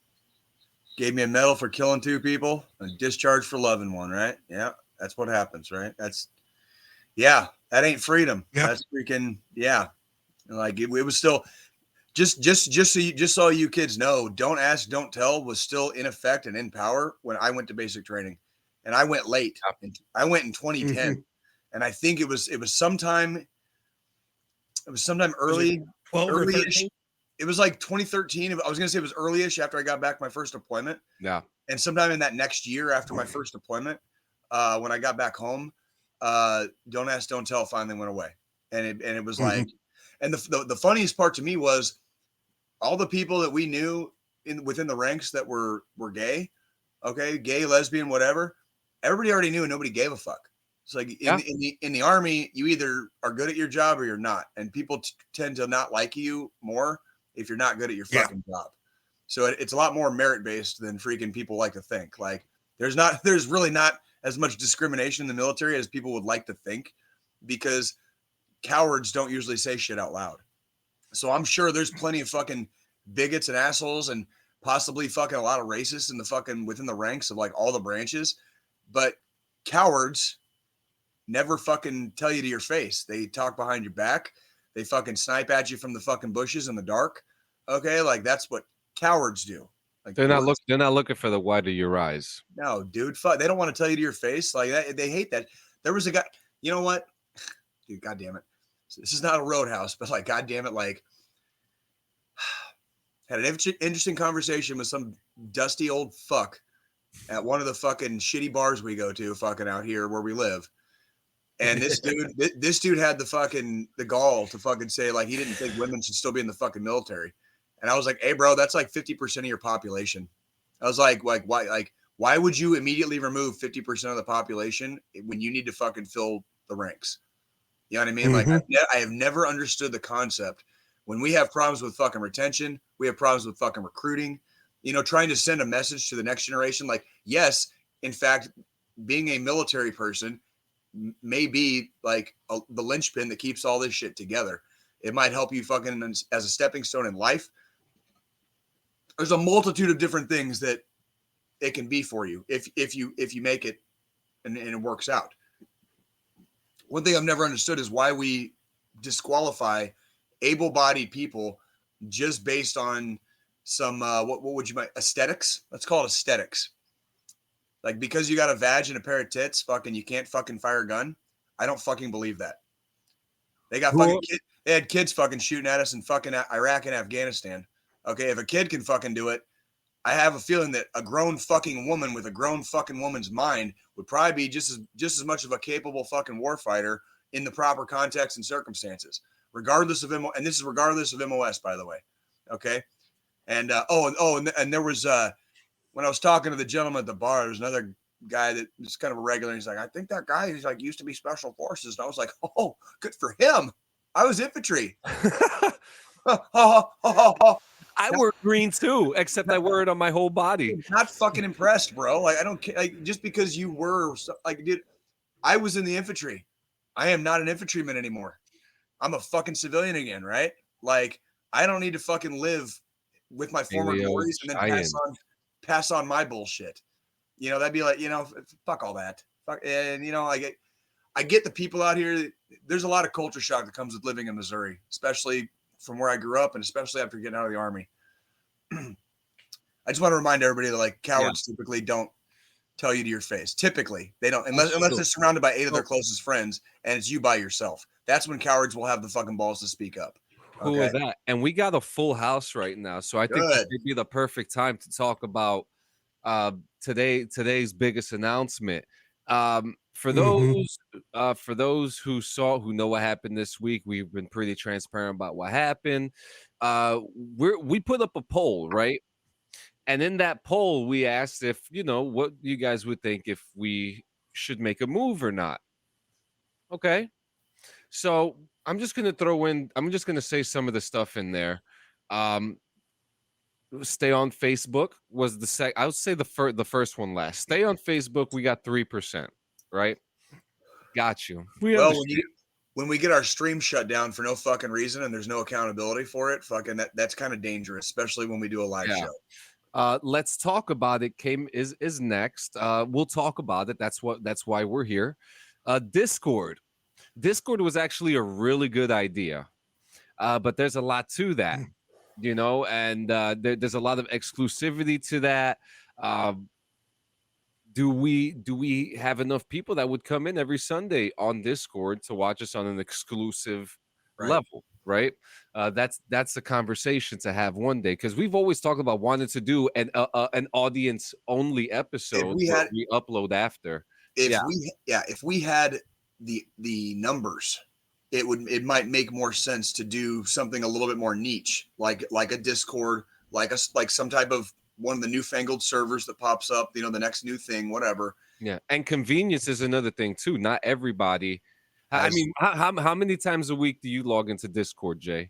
Gave me a medal for killing 2 people, a discharge for loving 1, right? Yeah, that's what happens, right? That ain't freedom. Yep. That's freaking, Like it was still just so you kids know, don't ask, don't tell was still in effect and in power when I went to basic training, and I went late. I went in 2010, and I think it was sometime early, early-ish. It was like 2013. I was going to say it was early-ish after I got back my first deployment. Yeah. And sometime in that next year after my first deployment, when I got back home, don't ask, don't tell finally went away. And it was like, and the funniest part to me was all the people that we knew within the ranks that were gay, okay, gay, lesbian, whatever, everybody already knew and nobody gave a fuck. It's like in the Army, you either are good at your job or you're not. And people tend to not like you more if you're not good at your fucking job. So it's a lot more merit-based than freaking people like to think. Like there's really not as much discrimination in the military as people would like to think, because cowards don't usually say shit out loud. So I'm sure there's plenty of fucking bigots and assholes and possibly fucking a lot of racists in the fucking within the ranks of like all the branches, but cowards never fucking tell you to your face. They talk behind your back. They fucking snipe at you from the fucking bushes in the dark. Okay, like that's what cowards do. Like
they're not looking for the white of your eyes.
No, dude, fuck. They don't want to tell you to your face. Like that, they hate that. There was a guy. You know what, dude? God damn it. This is not a roadhouse, but like, God damn it, like had an interesting conversation with some dusty old fuck at one of the fucking shitty bars we go to, fucking out here where we live. And this dude had the gall to fucking say like he didn't think women should still be in the fucking military. And I was like, hey, bro, that's like 50% of your population. I was like, why would you immediately remove 50% of the population when you need to fucking fill the ranks? You know what I mean? Like I have never understood the concept. When we have problems with fucking retention, we have problems with fucking recruiting, you know, trying to send a message to the next generation. Like, yes, in fact, being a military person may be like the linchpin that keeps all this shit together. It might help you fucking as a stepping stone in life. There's a multitude of different things that it can be for you if you make it and it works out. One thing I've never understood is why we disqualify able-bodied people just based on some what would you aesthetics? Let's call it aesthetics. Like because you got a vag and a pair of tits, fucking you can't fucking fire a gun. I don't fucking believe that. They got fucking they had kids fucking shooting at us in fucking Iraq and Afghanistan. Okay, if a kid can fucking do it, I have a feeling that a grown fucking woman with a grown fucking woman's mind would probably be just as much of a capable fucking warfighter in the proper context and circumstances, regardless of MO. And this is regardless of MOS, by the way. Okay, and and there was when I was talking to the gentleman at the bar, there was another guy that was kind of a regular. And he's like, I think that guy is like used to be special forces, and I was like, oh, good for him. I was infantry.
I wear green too, except I wear it on my whole body.
Not fucking impressed, bro. Like I don't care. Like just because you were like, dude, I was in the infantry. I am not an infantryman anymore. I'm a fucking civilian again, right? Like I don't need to fucking live with my former glories and then pass on my bullshit. You know, that'd be like, you know, fuck all that. Fuck, and you know, I get the people out here. There's a lot of culture shock that comes with living in Missouri, especially from where I grew up and especially after getting out of the Army. I just want to remind everybody that like cowards typically don't tell you to your face. Typically, they don't unless they're surrounded by 8 of their closest friends and it's you by yourself. That's when cowards will have the fucking balls to speak up.
Who is that? And we got a full house right now, so I think this would be the perfect time to talk about today's biggest announcement. For those who know what happened this week, we've been pretty transparent about what happened. We put up a poll, right? And in that poll, we asked if, you know, what you guys would think if we should make a move or not. Okay. So I'm just going to say some of the stuff in there. Stay on Facebook was I would say the first one last. Stay on Facebook. We got 3%, right? Got you.
Well, when we get our stream shut down for no fucking reason and there's no accountability for it, fucking that's kind of dangerous, especially when we do a live show.
Let's talk about it. Is next. We'll talk about it. That's why we're here. Discord was actually a really good idea, but there's a lot to that, you know, and there's a lot of exclusivity to that. Do we have enough people that would come in every Sunday on Discord to watch us on an exclusive level? Right. That's a conversation to have one day, because we've always talked about wanting to do an audience only episode we upload after.
If we had the numbers, it might make more sense to do something a little bit more niche, like a Discord, like some type of one of the newfangled servers that pops up, you know, the next new thing, whatever.
Yeah, and convenience is another thing too. Not everybody. I mean, how many times a week do you log into Discord, Jay?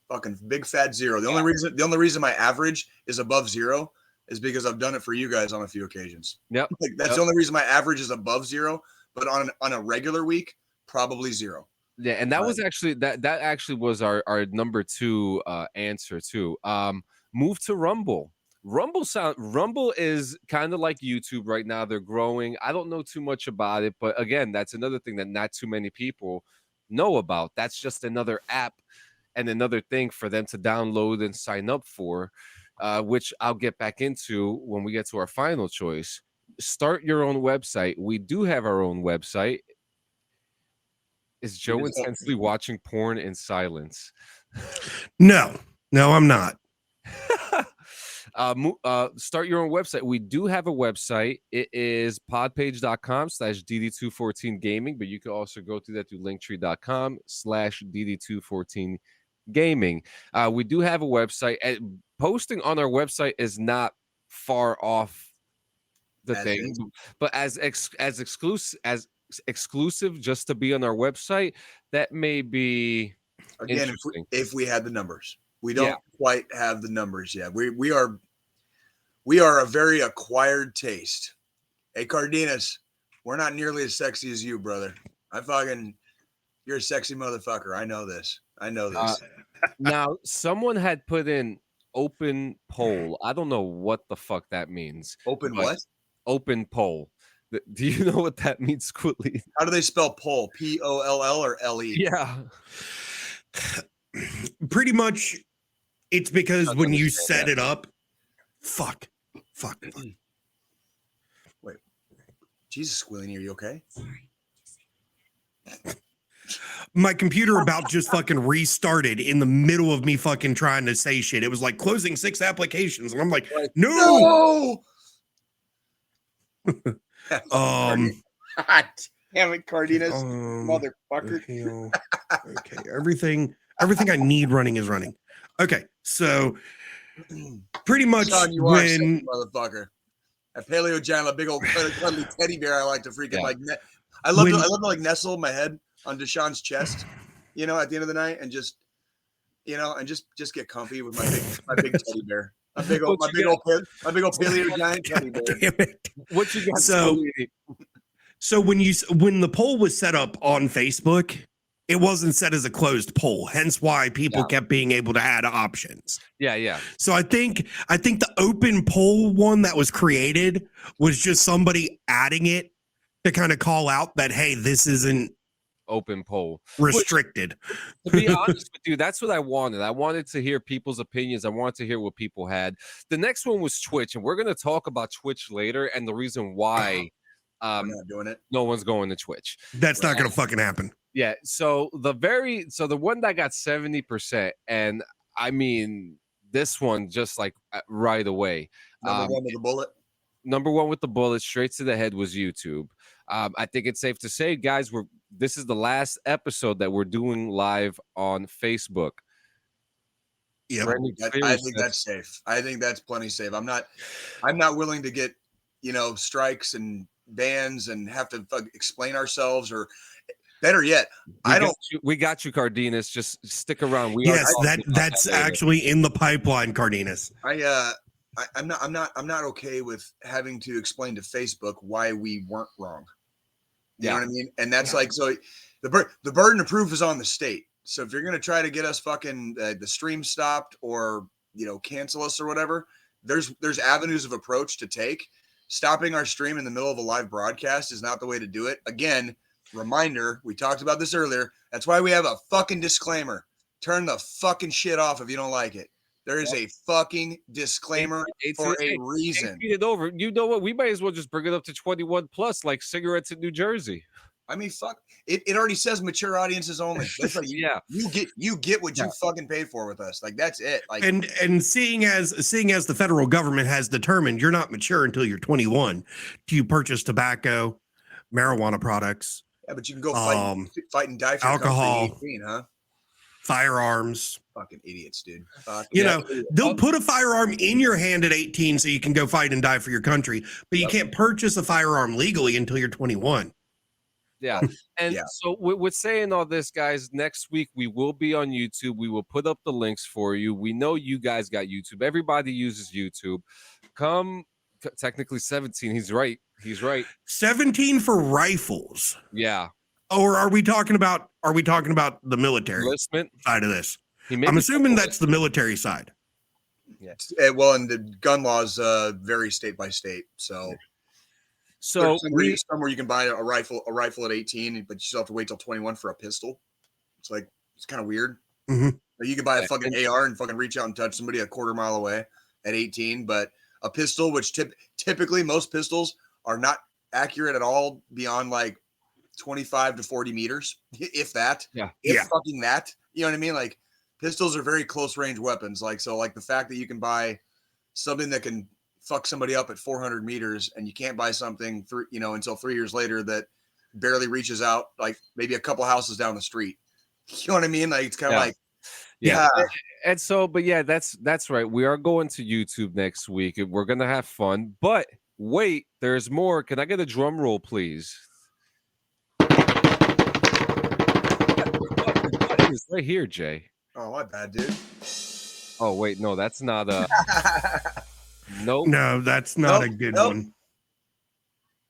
Fucking big fat 0. The only reason my average is above 0 is because I've done it for you guys on a few occasions.
Yep.
Like, that's the only reason my average is above 0, but on a regular week, probably 0.
Yeah, and that was actually that actually was our number 2 answer too. Move to Rumble. Rumble is kind of like YouTube right now. They're growing. I don't know too much about it, but again, that's another thing that not too many people know about. That's just another app and another thing for them to download and sign up for, which I'll get back into when we get to our final choice. Start your own website. We do have our own website. Is Joe intensely watching porn in silence?
No, I'm not.
Start your own website. We do have a website. It is podpage.com/DD214gaming, but you can also go through that through linktree.com/DD214gaming. We do have a website, and posting on our website is not far off the thing, but as exclusive just to be on our website, that may be
again if we had the numbers. We don't quite have the numbers yet. We are a very acquired taste. Hey, Cardenas, we're not nearly as sexy as you, brother. You're a sexy motherfucker. I know this.
Now, someone had put in open poll. I don't know what the fuck that means.
Open what?
Open poll. Do you know what that means, Squidly?
How do they spell poll? P-O-L-L or L-E?
Yeah.
Pretty much, it's because when you set it up, fuck.
Wait, Jesus, Squilly, are you okay?
My computer about just fucking restarted in the middle of me fucking trying to say shit. It was like closing 6 applications, and I'm like, no.
God damn it, Cardenas, motherfucker.
Okay, everything I need running is running. Okay, so pretty much
Sean, you are a sexy motherfucker. A paleo giant, a big old cuddly teddy bear. I like to freaking I love to like nestle my head on Deshaun's chest, you know, at the end of the night and just you know, and just get comfy with my big teddy bear. My big old
What you
paleo giant teddy bear.
Damn it.
What you got?
So-
Sweetie?
So when the poll was set up on Facebook, it wasn't set as a closed poll, hence why people kept being able to add options.
Yeah.
So I think the open poll one that was created was just somebody adding it to kind of call out that, hey, this isn't
Open poll.
restricted.
To be honest with you, that's what I wanted. I wanted to hear people's opinions. I wanted to hear what people had. The next one was Twitch, and we're going to talk about Twitch later and the reason why
I'm not doing it.
no one's going to Twitch.
That's not going to fucking happen.
Yeah. So the one that got 70%, and I mean this one just like right away.
Number one with the bullet.
Number one with the bullet, straight to the head, was YouTube. I think it's safe to say, guys, this is the last episode that we're doing live on Facebook.
Yeah,
I think that's safe. I think that's plenty safe. I'm not willing to get, strikes and bans and have to explain ourselves, or better yet,
we got you, Cardenas. Just stick around.
That's actually in the pipeline, Cardenas.
I'm not okay with having to explain to Facebook why we weren't wrong. You know what I mean? And that's so the burden of proof is on the state. So if you're going to try to get us fucking the stream stopped or, cancel us or whatever, there's avenues of approach to take. Stopping our stream in the middle of a live broadcast is not the way to do it. Again, reminder, we talked about this earlier. That's why we have a fucking disclaimer. Turn the fucking shit off if you don't like it. There is a fucking disclaimer for a reason.
It over. You know what? We might as well just bring it up to 21 plus, like cigarettes in New Jersey.
I mean, fuck. It already says mature audiences only. That's like, you get what you fucking paid for with us. Like, that's it. Like,
and seeing as the federal government has determined you're not mature until you're 21 to purchase tobacco, marijuana products.
Yeah, but you can go fight and die for
alcohol,
18, huh?
Firearms.
Fucking idiots, dude.
They'll put a firearm in your hand at 18 so you can go fight and die for your country, but you can't purchase a firearm legally until you're 21.
Yeah. And so with saying all this, guys, next week we will be on YouTube. We will put up the links for you. We know you guys got YouTube. Everybody uses YouTube. Technically 17. He's right.
17 for rifles.
Yeah.
Or are we talking about the military
enlistment
side of this? I'm assuming that's the military side.
Yeah. Well, and the gun laws vary state by state. So somewhere you can buy a rifle at 18, but you still have to wait till 21 for a pistol. It's kind of weird.
Mm-hmm.
You can buy a fucking AR and fucking reach out and touch somebody a quarter mile away at 18, but a pistol, which typically most pistols are not accurate at all beyond like 25 to 40 meters, if that. Fucking that. You know what I mean? Like, pistols are very close range weapons. Like the fact that you can buy something that can fuck somebody up at 400 meters and you can't buy something until 3 years later that barely reaches out, like maybe a couple houses down the street. You know what I mean? Like, it's kind of like,
And so, but that's right. We are going to YouTube next week and we're going to have fun, but wait, there's more. Can I get a drum roll, please? It's right here, Jay.
Oh, my bad, dude.
Oh, wait, no, that's not a. Nope.
No, that's not a good one.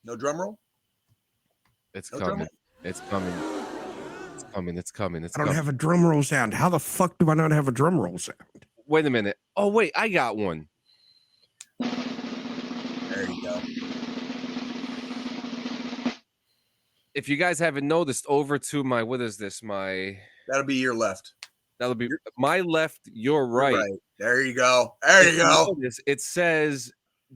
No drum roll?
It's coming. It's coming. It's coming.
I don't have a drum roll sound. How the fuck do I not have a drum roll sound?
Wait a minute. Oh, wait, I got one.
There you go.
If you guys haven't noticed, over to my, what is this?
That'll be your left.
That'll be my left, your right.
There you go. There you go.
Notice, it says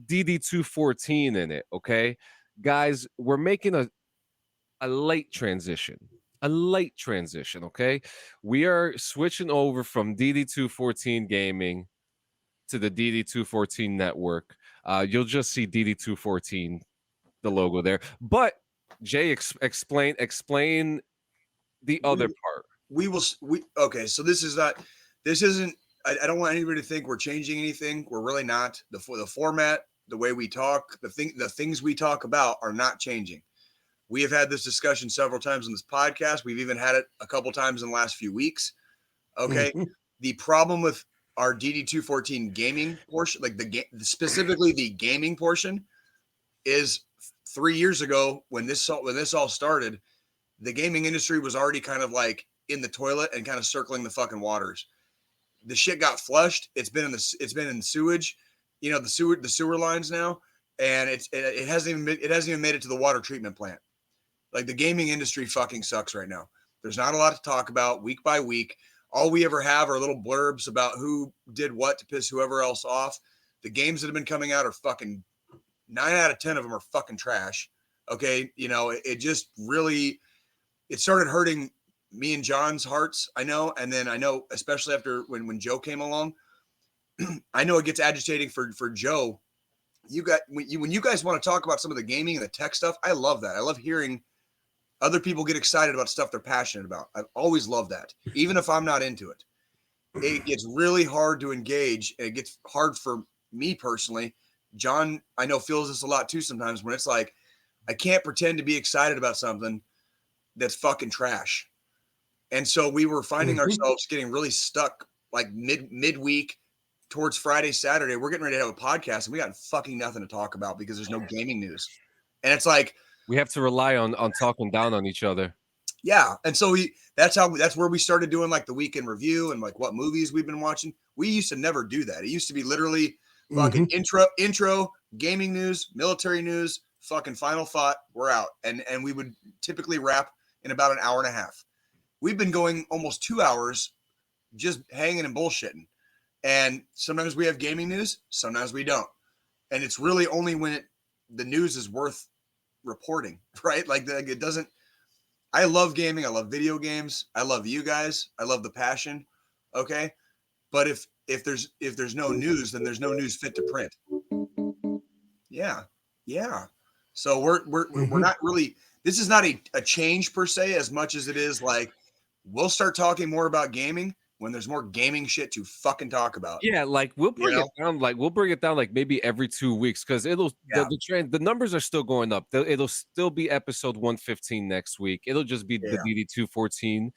DD214 in it, okay? Guys, we're making a late transition. Okay? We are switching over from DD214 Gaming to the DD214 Network. You'll just see DD214, the logo there. But, Jay, explain the other part.
Okay, so this isn't I don't want anybody to think we're changing anything. We're really not. The format, the way we talk, the things we talk about are not changing. We have had this discussion several times on this podcast. We've even had it a couple times in the last few weeks. Okay. the problem with our DD214 gaming portion, like specifically the gaming portion, is 3 years ago when this all started, the gaming industry was already kind of like in the toilet and kind of circling the fucking waters. The shit got flushed. It's been in sewage, the sewer lines now, and it hasn't even made it to the water treatment plant. Like, the gaming industry fucking sucks right now. There's not a lot to talk about week by week. All we ever have are little blurbs about who did what to piss whoever else off. The games that have been coming out are fucking 9 out of 10 of them are fucking trash. Okay. It just really, it started hurting me and John's hearts. I know. And then I know, especially after when Joe came along, I know it gets agitating for Joe. When you guys want to talk about some of the gaming and the tech stuff, I love that. I love hearing other people get excited about stuff they're passionate about. I've always loved that. Even if I'm not into it, it gets really hard to engage. And it gets hard for me personally. John, I know, feels this a lot too sometimes, when it's like, I can't pretend to be excited about something that's fucking trash. And so we were finding ourselves getting really stuck, like midweek towards Friday, Saturday. We're getting ready to have a podcast and we got fucking nothing to talk about because there's no gaming news. And it's like,
we have to rely on talking down on each other.
Yeah. And so that's where we started doing like the weekend review and like what movies we've been watching. We used to never do that. It used to be literally fucking intro, gaming news, military news, fucking final thought, we're out. And we would typically wrap in about an hour and a half. We've been going almost 2 hours just hanging and bullshitting. And sometimes we have gaming news, sometimes we don't. And it's really only when the news is worth reporting, right? Like it doesn't. I love gaming. I love video games. I love you guys. I love the passion. Okay. But if there's no news, then there's no news fit to print. Yeah. Yeah. So we're not really, this is not a change per se, as much as it is like, we'll start talking more about gaming when there's more gaming shit to fucking talk about.
Yeah, like we'll bring it down. Like we'll bring it down like maybe every 2 weeks, because the numbers are still going up. It'll still be episode 115 next week. It'll just be the DD214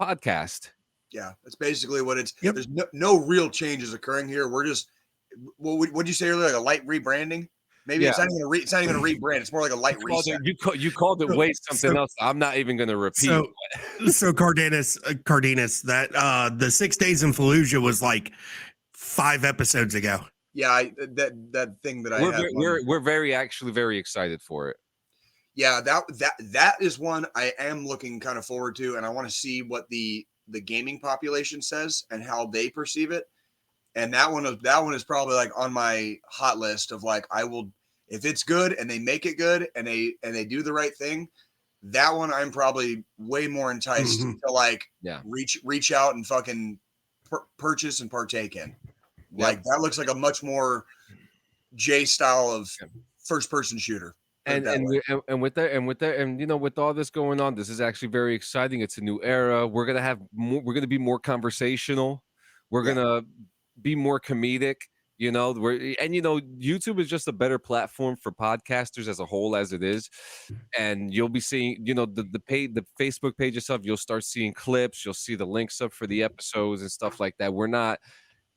podcast. Yeah, that's basically what it's. Yep. There's no real changes occurring here. We're just, what'd you say earlier? Like a light rebranding? Maybe it's not even a rebrand. It's more like a light reset. You called it way something else. I'm not even going to repeat.
So Cardenas, that the 6 Days in Fallujah was like 5 episodes ago.
Yeah, that thing that
we're very excited for it.
Yeah, that is one I am looking kind of forward to, and I want to see what the gaming population says and how they perceive it. And that one is probably like on my hot list of like, I will, if it's good and they make it good and they do the right thing, that one I'm probably way more enticed to like reach out and fucking purchase and partake in. Like that looks like a much more J style of first person shooter.
And with that, and with all this going on, this is actually very exciting. It's a new era. We're gonna be more conversational. We're gonna be more comedic. YouTube is just a better platform for podcasters as a whole as it is. And you'll be seeing, the Facebook page and stuff. You'll start seeing clips. You'll see the links up for the episodes and stuff like that. We're not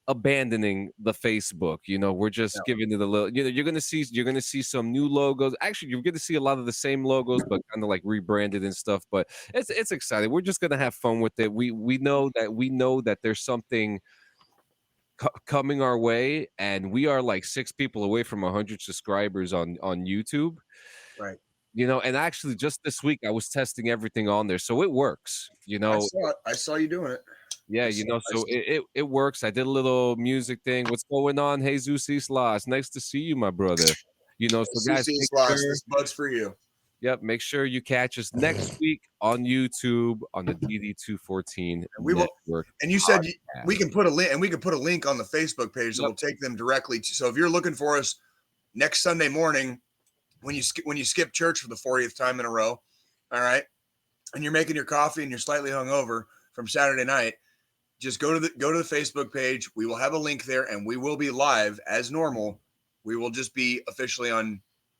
abandoning the Facebook. We're just giving it a little. You're gonna see some new logos. Actually, you're gonna see a lot of the same logos, but kind of like rebranded and stuff. But it's exciting. We're just gonna have fun with it. We know that there's something coming our way, and we are like 6 people away from 100 subscribers on YouTube,
right?
And actually just this week I was testing everything on there, so it works.
I saw you doing it.
So it works. I did a little music thing. What's going on, Jesus Islas? Nice to see you, my brother. So guys,
this bug's for you.
Yep, make sure you catch us next week on YouTube on the DD214 network.
And you said we can put a link, and we can put a link on the Facebook page that will take them directly to. So if you're looking for us next Sunday morning, when you skip church for the 40th time in a row, all right, and you're making your coffee and you're slightly hungover from Saturday night, just go to the Facebook page. We will have a link there, and we will be live as normal. We will just be officially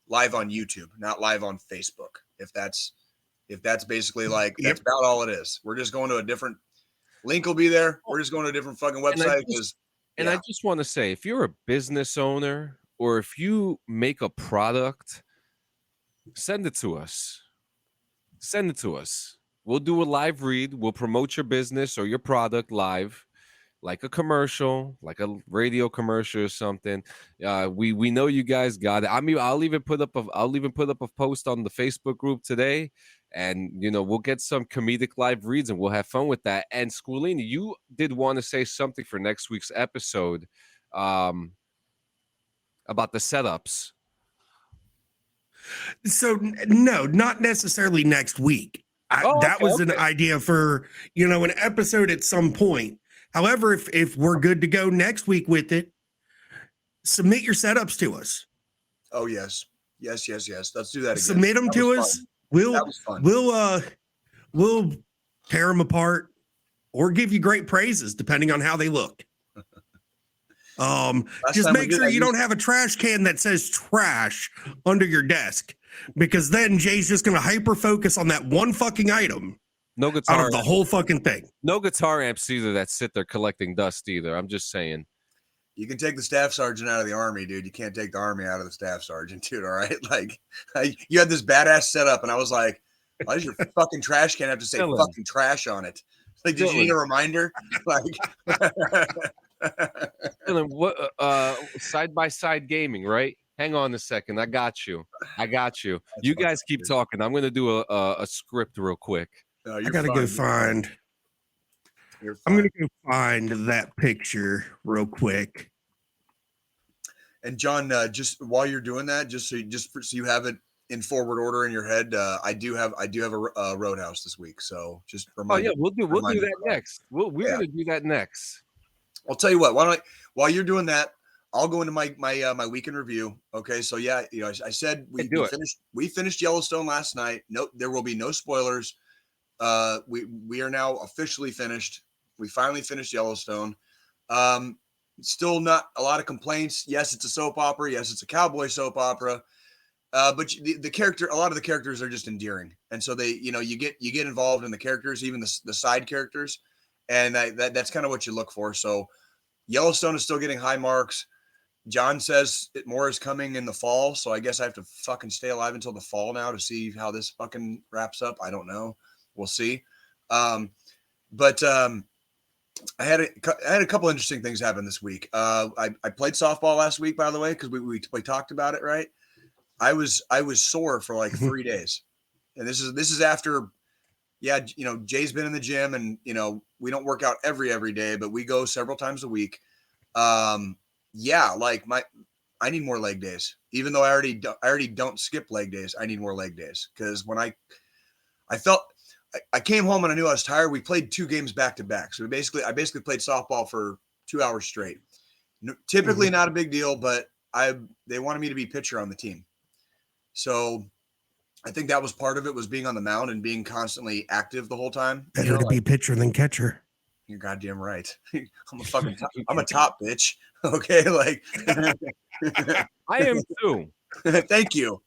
live on YouTube, not live on Facebook. If that's basically like, that's about all it is. We're just going to a different Link will be there. We're just going to a different fucking website because.
And I just want to say, if you're a business owner or if you make a product, send it to us. Send it to us. We'll do a live read. We'll promote your business or your product live, like a commercial, like a radio commercial or something. We know you guys got it. I mean, I'll even put up a post on the Facebook group today, and we'll get some comedic live reads and we'll have fun with that. And Squilini, you did want to say something for next week's episode, about the setups.
So no, not necessarily next week. That was an idea for an episode at some point. However, if we're good to go next week with it, submit your setups to us.
Oh yes. Let's do that again.
Submit them to us. We'll tear them apart or give you great praises depending on how they look. Just make sure you don't have a trash can that says trash under your desk, because then Jay's just going to hyper focus on that one fucking item.
No guitar
out of the whole fucking thing.
No guitar amps either that sit there collecting dust either. I'm just saying.
You can take the staff sergeant out of the army, dude. You can't take the army out of the staff sergeant, dude. All right. Like, you had this badass setup, and I was like, why does your fucking trash can have to say fucking trash on it? Like, did you need a reminder? Like,
what side by side gaming, right? Hang on a second. I got you. You guys keep talking. I'm gonna do a script real quick.
No, I gotta go find. I'm gonna go find that picture real quick.
And John, just while you're doing that, just so you have it in forward order in your head, I do have a Roadhouse this week. So just remind.
Oh yeah, we'll do that next. We're gonna do that next.
I'll tell you what. While you're doing that, I'll go into my weekend review. Okay, so yeah, I said we finished Yellowstone last night. No, there will be no spoilers. We are now officially finished. We finally finished Yellowstone. Still not a lot of complaints. Yes, it's a soap opera. Yes, it's a cowboy soap opera. But a lot of the characters are just endearing, and so they, you get involved in the characters, even the side characters, and that's kind of what you look for. So Yellowstone is still getting high marks. John says more is coming in the fall, so I guess I have to fucking stay alive until the fall now to see how this fucking wraps up. I don't know. We'll see. I had a couple interesting things happen this week. I played softball last week, by the way, because we talked about it, right? I was sore for like 3 days, and this is after, Jay's been in the gym, and we don't work out every day, but we go several times a week. I need more leg days, even though I already don't skip leg days. I need more leg days because when I came home and I knew I was tired. We played 2 games back to back. So I basically played softball for 2 hours straight. Typically not a big deal, but they wanted me to be pitcher on the team. So I think that was part of it, was being on the mound and being constantly active the whole time.
Better to be pitcher than catcher.
You're goddamn right. I'm a top bitch. Okay. Like
I am too.
Thank you.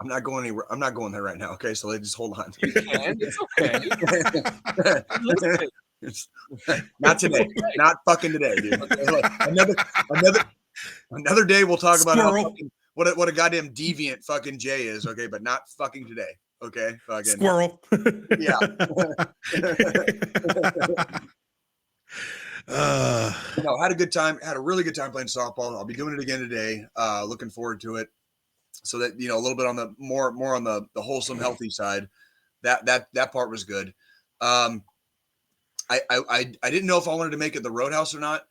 I'm not going anywhere. I'm not going there right now. Okay, so just hold on.
You can. It's okay.
Not today. Not fucking today, dude. Another day we'll talk about what a goddamn deviant fucking Jay is. Okay, but not fucking today. Okay, fucking
squirrel.
Yeah. Had a good time. Had a really good time playing softball. I'll be doing it again today. Looking forward to it. So that, a little bit on the more on the wholesome, healthy side, that part was good. I didn't know if I wanted to make it the Roadhouse or not,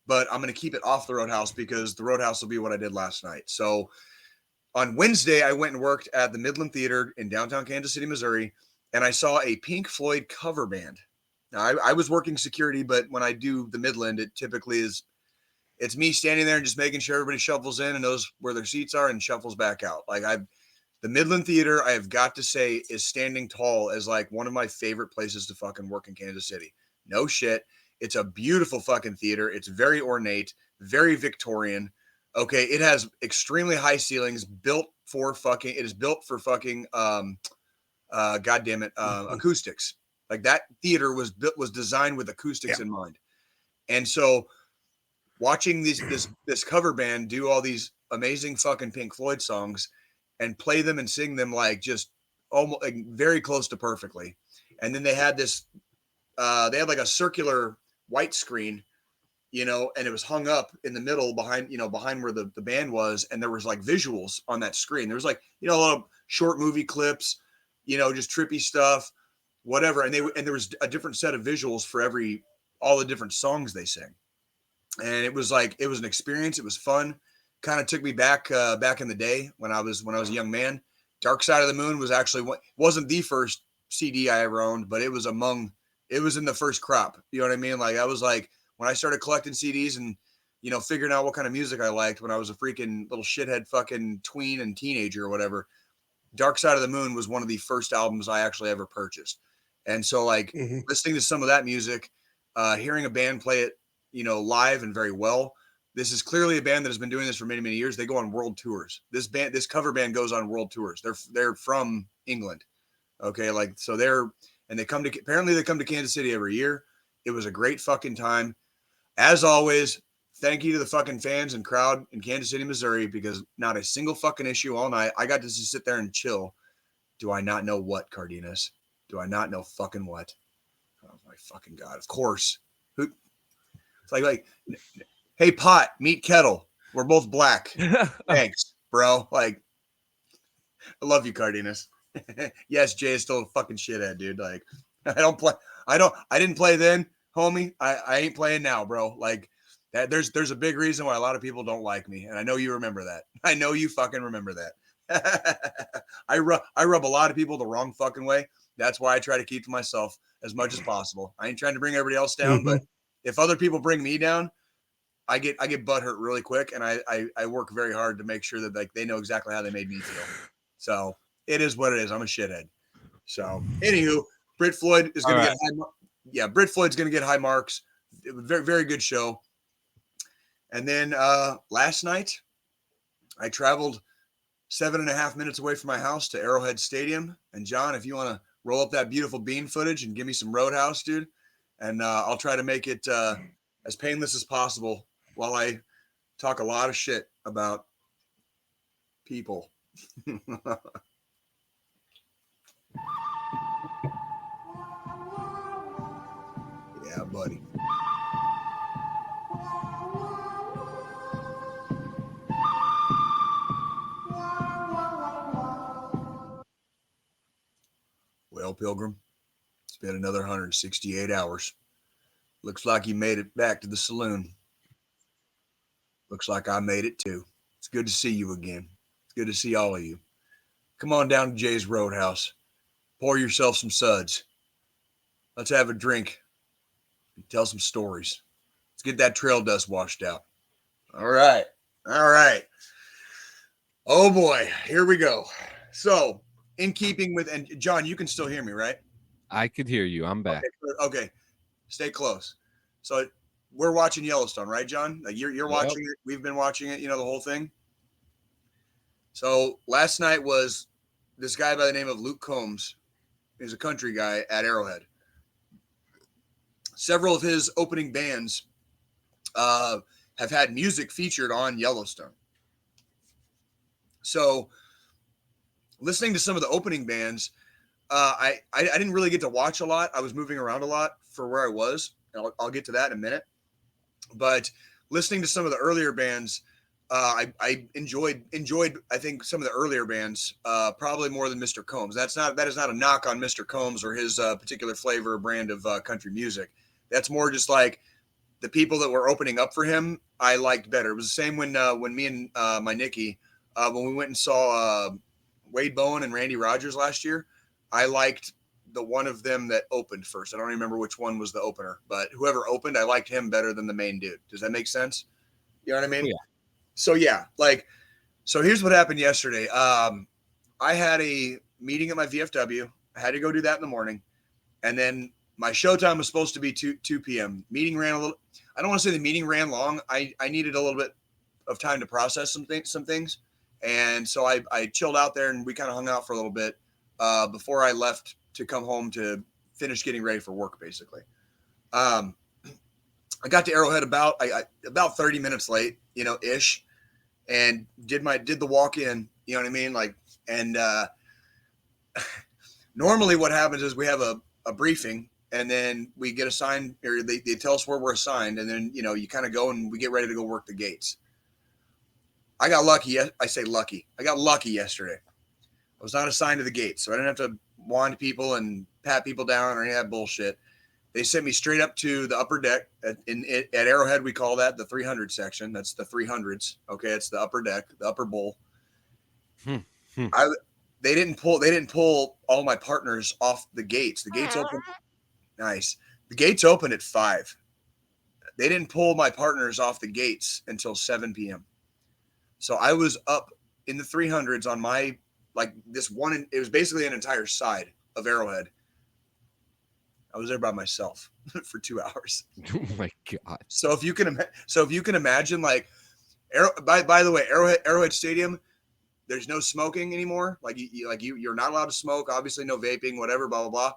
but I'm going to keep it off the Roadhouse because the Roadhouse will be what I did last night. So on Wednesday, I went and worked at the Midland Theater in downtown Kansas City, Missouri, and I saw a Pink Floyd cover band. Now I was working security, but when I do the Midland, it typically it's me standing there and just making sure everybody shuffles in and knows where their seats are and shuffles back out. Like the Midland Theater, I have got to say, is standing tall as like one of my favorite places to fucking work in Kansas City. No shit. It's a beautiful fucking theater. It's very ornate, very Victorian. Okay. It has extremely high ceilings, it is built for fucking acoustics. Like that theater was designed with acoustics in mind. And so watching this cover band do all these amazing fucking Pink Floyd songs and play them and sing them like just almost like very close to perfectly. And then they had this they had like a circular white screen, and it was hung up in the middle behind where the band was, and there was like visuals on that screen. There was like, a lot of short movie clips, just trippy stuff, whatever. And there was a different set of visuals for all the different songs they sing. And it was an experience. It was fun. Kind of took me back in the day when I was a young man. Dark Side of the Moon was wasn't the first CD I ever owned, but it was in the first crop. You know what I mean? Like I was like, when I started collecting CDs and, figuring out what kind of music I liked when I was a freaking little shithead fucking tween and teenager or whatever, Dark Side of the Moon was one of the first albums I actually ever purchased. And so listening to some of that music, hearing a band play it, live and very well. This is clearly a band that has been doing this for many, many years. They go on world tours. This cover band goes on world tours. They're from England. Okay. Apparently they come to Kansas City every year. It was a great fucking time. As always, thank you to the fucking fans and crowd in Kansas City, Missouri, because not a single fucking issue all night. I got to just sit there and chill. Do I not know what, Cardenas? Do I not know fucking what? Oh my fucking God. Of course. It's like, hey, pot, meet kettle. We're both black. Thanks, bro. Like, I love you, Cardenas. Yes, Jay is still a fucking shithead, dude. Like, I didn't play then, homie. I ain't playing now, bro. Like, that there's a big reason why a lot of people don't like me. And I know you remember that. I know you fucking remember that. I rub a lot of people the wrong fucking way. That's why I try to keep to myself as much as possible. I ain't trying to bring everybody else down, but if other people bring me down, I get butthurt really quick, and I work very hard to make sure that like they know exactly how they made me feel. So it is what it is. I'm a shithead. So anywho, Brit Floyd is going to get high. Brit Floyd's going to get high marks. It was very, very good show. And then last night, I traveled 7.5 minutes away from my house to Arrowhead Stadium. And John, if you want to roll up that beautiful bean footage and give me some Roadhouse, dude, and I'll try to make it as painless as possible while I talk a lot of shit about people. Yeah, buddy. Well, Pilgrim, it's been another 168 hours. Looks like you made it back to the saloon. Looks like I made it too. It's good to see you again. It's good to see all of you. Come on down to Jay's Roadhouse. Pour yourself some suds. Let's have a drink. Tell some stories. Let's get that trail dust washed out. All right. Oh boy, here we go. So, in keeping with, and John, you can still hear me, right?
I could hear you. I'm back.
Okay. Stay close. So we're watching Yellowstone, right, John? Like you're watching it. We've been watching it, the whole thing. So last night was this guy by the name of Luke Combs. He's a country guy at Arrowhead. Several of his opening bands have had music featured on Yellowstone. So listening to some of the opening bands, I didn't really get to watch a lot. I was moving around a lot for where I was. I'll get to that in a minute. But listening to some of the earlier bands, I enjoyed I think some of the earlier bands probably more than Mr. Combs. That is not a knock on Mr. Combs or his particular flavor or brand of country music. That's more just like the people that were opening up for him I liked better. It was the same when me and my Nikki when we went and saw Wade Bowen and Randy Rogers last year. I liked the one of them that opened first. I don't remember which one was the opener, but whoever opened, I liked him better than the main dude. Does that make sense? You know what I mean? Yeah. So here's what happened yesterday. I had a meeting at my VFW. I had to go do that in the morning. And then my showtime was supposed to be 2 p.m. Meeting ran a little, I don't want to say the meeting ran long. I needed a little bit of time to process some things. And so I chilled out there and we kind of hung out for a little bit. before I left to come home to finish getting ready for work, basically. I got to Arrowhead about 30 minutes late, ish, and did the walk in, you know what I mean? Like, and normally what happens is we have a briefing, and then we get assigned, or they tell us where we're assigned, and then, you kind of go and we get ready to go work the gates. I got lucky. I say lucky. I got lucky yesterday. I was not assigned to the gates, so I didn't have to wand people and pat people down or any of that bullshit. They sent me straight up to the upper deck. At Arrowhead, we call that the 300 section. That's the 300s. Okay, it's the upper deck, the upper bowl. They didn't pull all my partners off the gates. The gates open. Nice. The gates open at 5. They didn't pull my partners off the gates until 7 p.m. So I was up in the 300s on my, like, this one. It was basically an entire side of Arrowhead. I was there by myself for 2 hours.
Oh my God.
So if you can imagine, like, by the way, Arrowhead Stadium, there's no smoking anymore. You're not allowed to smoke. Obviously, no vaping, whatever, blah blah blah.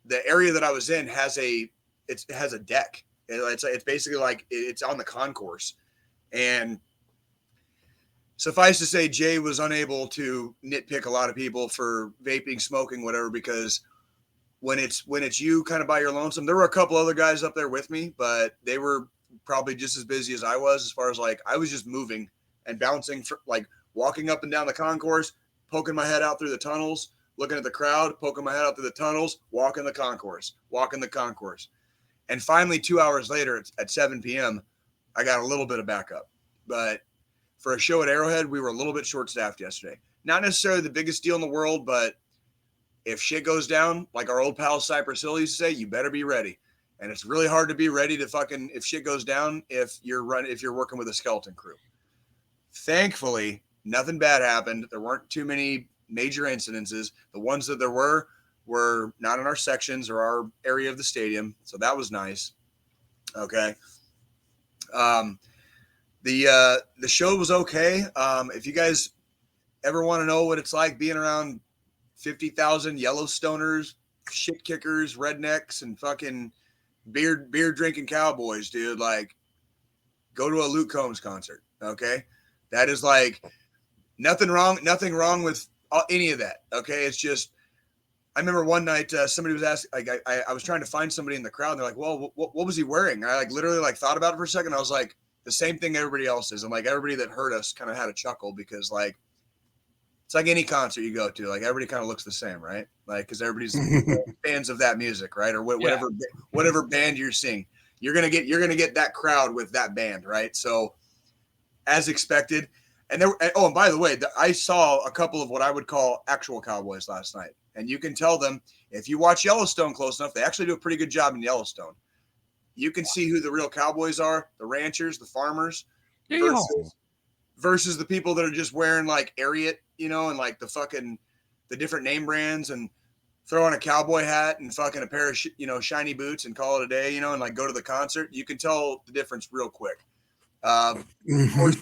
The area that I was in has a deck. It's basically like it's on the concourse, and suffice to say, Jay was unable to nitpick a lot of people for vaping, smoking, whatever, because when it's you kind of by your lonesome. There were a couple other guys up there with me, but they were probably just as busy as I was, as far as, like, I was just moving and bouncing, walking up and down the concourse, poking my head out through the tunnels, looking at the crowd, poking my head out through the tunnels, walking the concourse. And finally, 2 hours later at 7 p.m., I got a little bit of backup. But for a show at Arrowhead, we were a little bit short-staffed yesterday. Not necessarily the biggest deal in the world, but if shit goes down, like our old pal Cypress Hill used to say, you better be ready. And it's really hard to be ready to if shit goes down if you're working with a skeleton crew. Thankfully, nothing bad happened. There weren't too many major incidences. The ones that there were not in our sections or our area of the stadium, so that was nice. Okay. The show was okay. If you guys ever want to know what it's like being around 50,000 Yellowstoners, shit kickers, rednecks, and fucking beer drinking cowboys, dude, like, go to a Luke Combs concert. Okay. That is, like, nothing wrong with any of that. Okay. It's just, I remember one night somebody was asking, like, I was trying to find somebody in the crowd, and they're like, well, what was he wearing? I literally thought about it for a second. I was like, the same thing everybody else is. And, like, everybody that heard us kind of had a chuckle, because, like, it's like any concert you go to, like, everybody kind of looks the same, right? Like, because everybody's fans of that music, right? Or whatever band you're seeing, you're gonna get that crowd with that band, right? So, as expected. And and by the way, I saw a couple of what I would call actual cowboys last night, and you can tell them, if you watch Yellowstone close enough, they actually do a pretty good job in Yellowstone. You can see who the real cowboys are: the ranchers, the farmers, versus the people that are just wearing, like, Ariat, and, like, the different name brands, and throw on a cowboy hat and fucking a pair of shiny boots and call it a day, and, like, go to the concert. You can tell the difference real quick. Of course,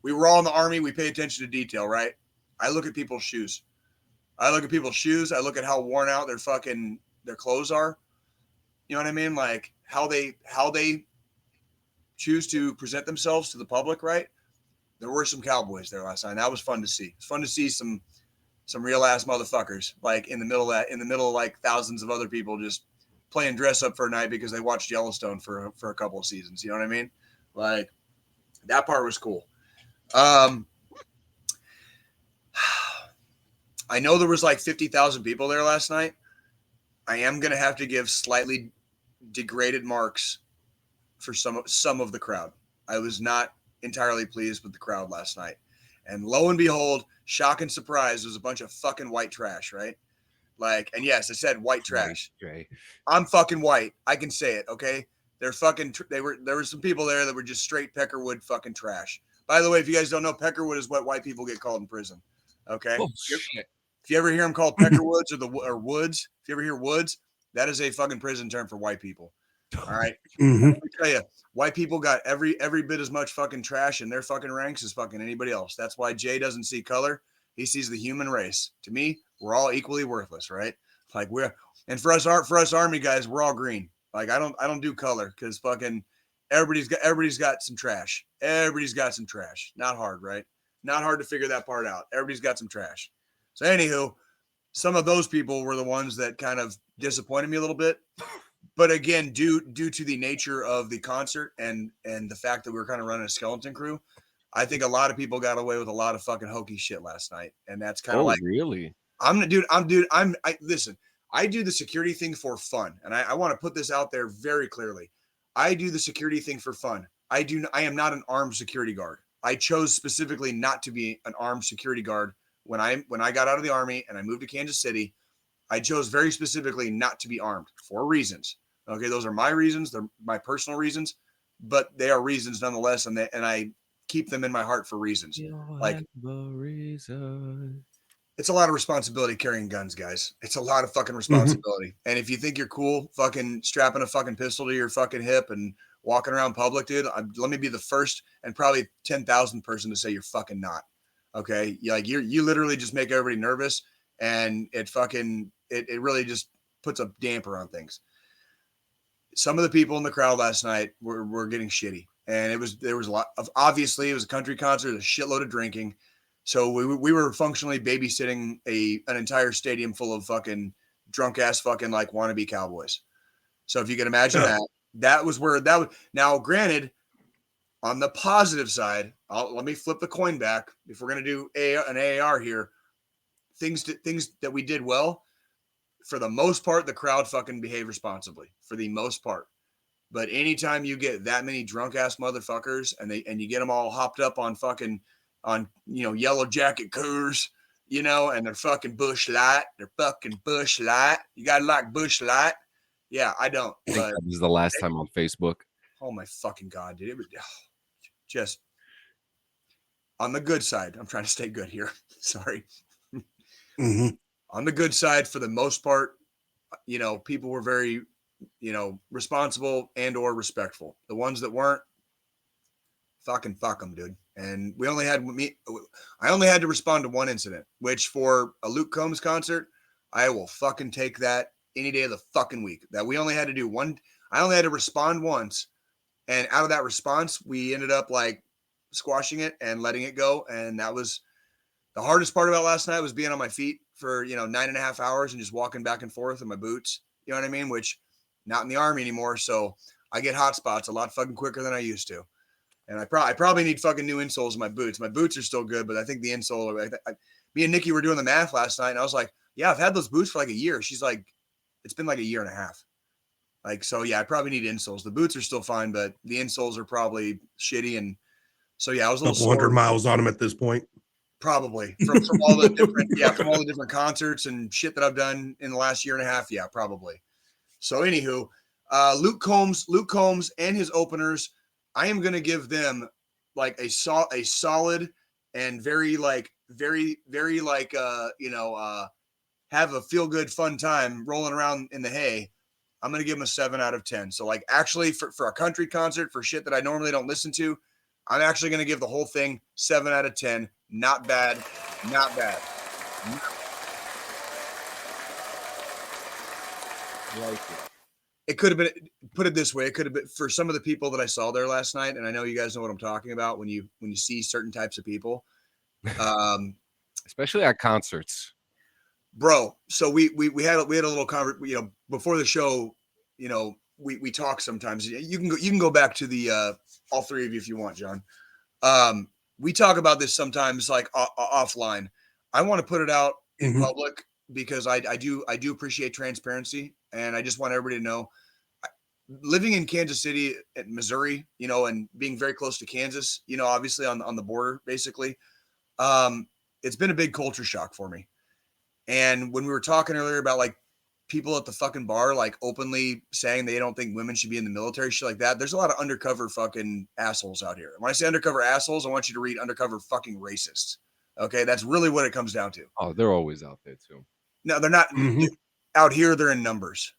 we were all in the Army. We pay attention to detail, right? I look at people's shoes. I look at how worn out their clothes are. You know what I mean? Like, how they choose to present themselves to the public, right? There were some cowboys there last night. That was fun to see. It's fun to see some real ass motherfuckers, like, in the middle of like thousands of other people just playing dress up for a night because they watched Yellowstone for a couple of seasons. You know what I mean? Like, that part was cool. I know there was like 50,000 people there last night. I am going to have to give slightly degraded marks for some of the crowd. I was not entirely pleased with the crowd last night. And lo and behold, shock and surprise, there was a bunch of fucking white trash, right? Like, and yes, I said white trash.
Okay.
I'm fucking white. I can say it, okay? There were some people there that were just straight Peckerwood fucking trash. By the way, if you guys don't know, Peckerwood is what white people get called in prison. Okay.
Oh, shit.
If you ever hear them called Peckerwoods or Woods, if you ever hear Woods, that is a fucking prison term for white people. All right.
Mhm.
Let me tell you, white people got every bit as much fucking trash in their fucking ranks as fucking anybody else. That's why Jay doesn't see color. He sees the human race. To me, we're all equally worthless, right? Like and for us Army guys, we're all green. Like I don't do color because fucking everybody's got some trash. Everybody's got some trash. Not hard, right? Not hard to figure that part out. Everybody's got some trash. So anywho, some of those people were the ones that kind of disappointed me a little bit. But again, due to the nature of the concert and the fact that we were kind of running a skeleton crew, I think a lot of people got away with a lot of fucking hokey shit last night. And that's kind of
really?
Listen, I do the security thing for fun. And I want to put this out there very clearly. I do the security thing for fun. I am not an armed security guard. I chose specifically not to be an armed security guard when I got out of the Army and I moved to Kansas City. I chose very specifically not to be armed for reasons. Okay, those are my reasons. They're my personal reasons, but they are reasons nonetheless, and I keep them in my heart for reasons. Like
reason.
It's a lot of responsibility carrying guns, guys. It's a lot of fucking responsibility. Mm-hmm. And if you think you're cool, fucking strapping a fucking pistol to your fucking hip and walking around public, dude, let me be the first and probably 10,000th person to say you're fucking not. Okay, you literally just make everybody nervous, and it really just puts a damper on things. Some of the people in the crowd last night were getting shitty, and there was a lot of, obviously it was a country concert, a shitload of drinking. So we were functionally babysitting an entire stadium full of fucking drunk ass fucking like wannabe cowboys. So if you can imagine that was where that was. Now, granted, on the positive side, let me flip the coin back. If we're gonna do an AAR here, things that we did well. For the most part, the crowd fucking behaved responsibly for the most part. But anytime you get that many drunk ass motherfuckers and you get them all hopped up on fucking yellow jacket Coors, and they're fucking Busch Light. They're fucking Busch Light. You gotta like Busch Light. Yeah, I don't. But
this is the last time on Facebook.
Oh my fucking God, dude. It was just on the good side. I'm trying to stay good here. Sorry.
Mm-hmm.
On the good side, for the most part, people were very, responsible and or respectful. The ones that weren't, fucking fuck them, dude. And I only had to respond to one incident, which for a Luke Combs concert, I will fucking take that any day of the fucking week. That we only had to do one. I only had to respond once. And out of that response, we ended up like squashing it and letting it go. And that was the hardest part about last night, was being on my feet for, 9.5 hours and just walking back and forth in my boots. You know what I mean? Which not in the Army anymore. So I get hot spots a lot fucking quicker than I used to. And I probably need fucking new insoles in my boots. My boots are still good, but I think the insole, me and Nikki were doing the math last night, and I was like, yeah, I've had those boots for like a year. She's like, it's been like a year and a half. Like, so yeah, I probably need insoles. The boots are still fine, but the insoles are probably shitty. And so, yeah, I was a little
100 miles on them at this point.
Probably from all the different concerts and shit that I've done in the last year and a half. Yeah, probably. So anywho, Luke Combs and his openers, I am going to give them like a solid and very have a feel good fun time rolling around in the hay. I'm going to give them a 7 out of 10. So like actually for a country concert, for shit that I normally don't listen to, I'm actually going to give the whole thing 7 out of 10. Not bad. Not bad.
I like it.
It could have been, put it this way, it could have been for some of the people that I saw there last night, and I know you guys know what I'm talking about when you see certain types of people.
Especially at concerts.
Bro, so we had a little conversation, before the show, we talk sometimes. You can go back to the all three of you if you want, John. We talk about this sometimes like offline. I want to put it out in public because I do appreciate transparency, and I just want everybody to know, living in Kansas City at Missouri, and being very close to Kansas, obviously on the border, basically, it's been a big culture shock for me. And when we were talking earlier about like people at the fucking bar, like openly saying they don't think women should be in the military, shit like that, there's a lot of undercover fucking assholes out here. When I say undercover assholes, I want you to read undercover fucking racists. Okay. That's really what it comes down to.
Oh, they're always out there too.
No, they're not. Out here. They're in numbers.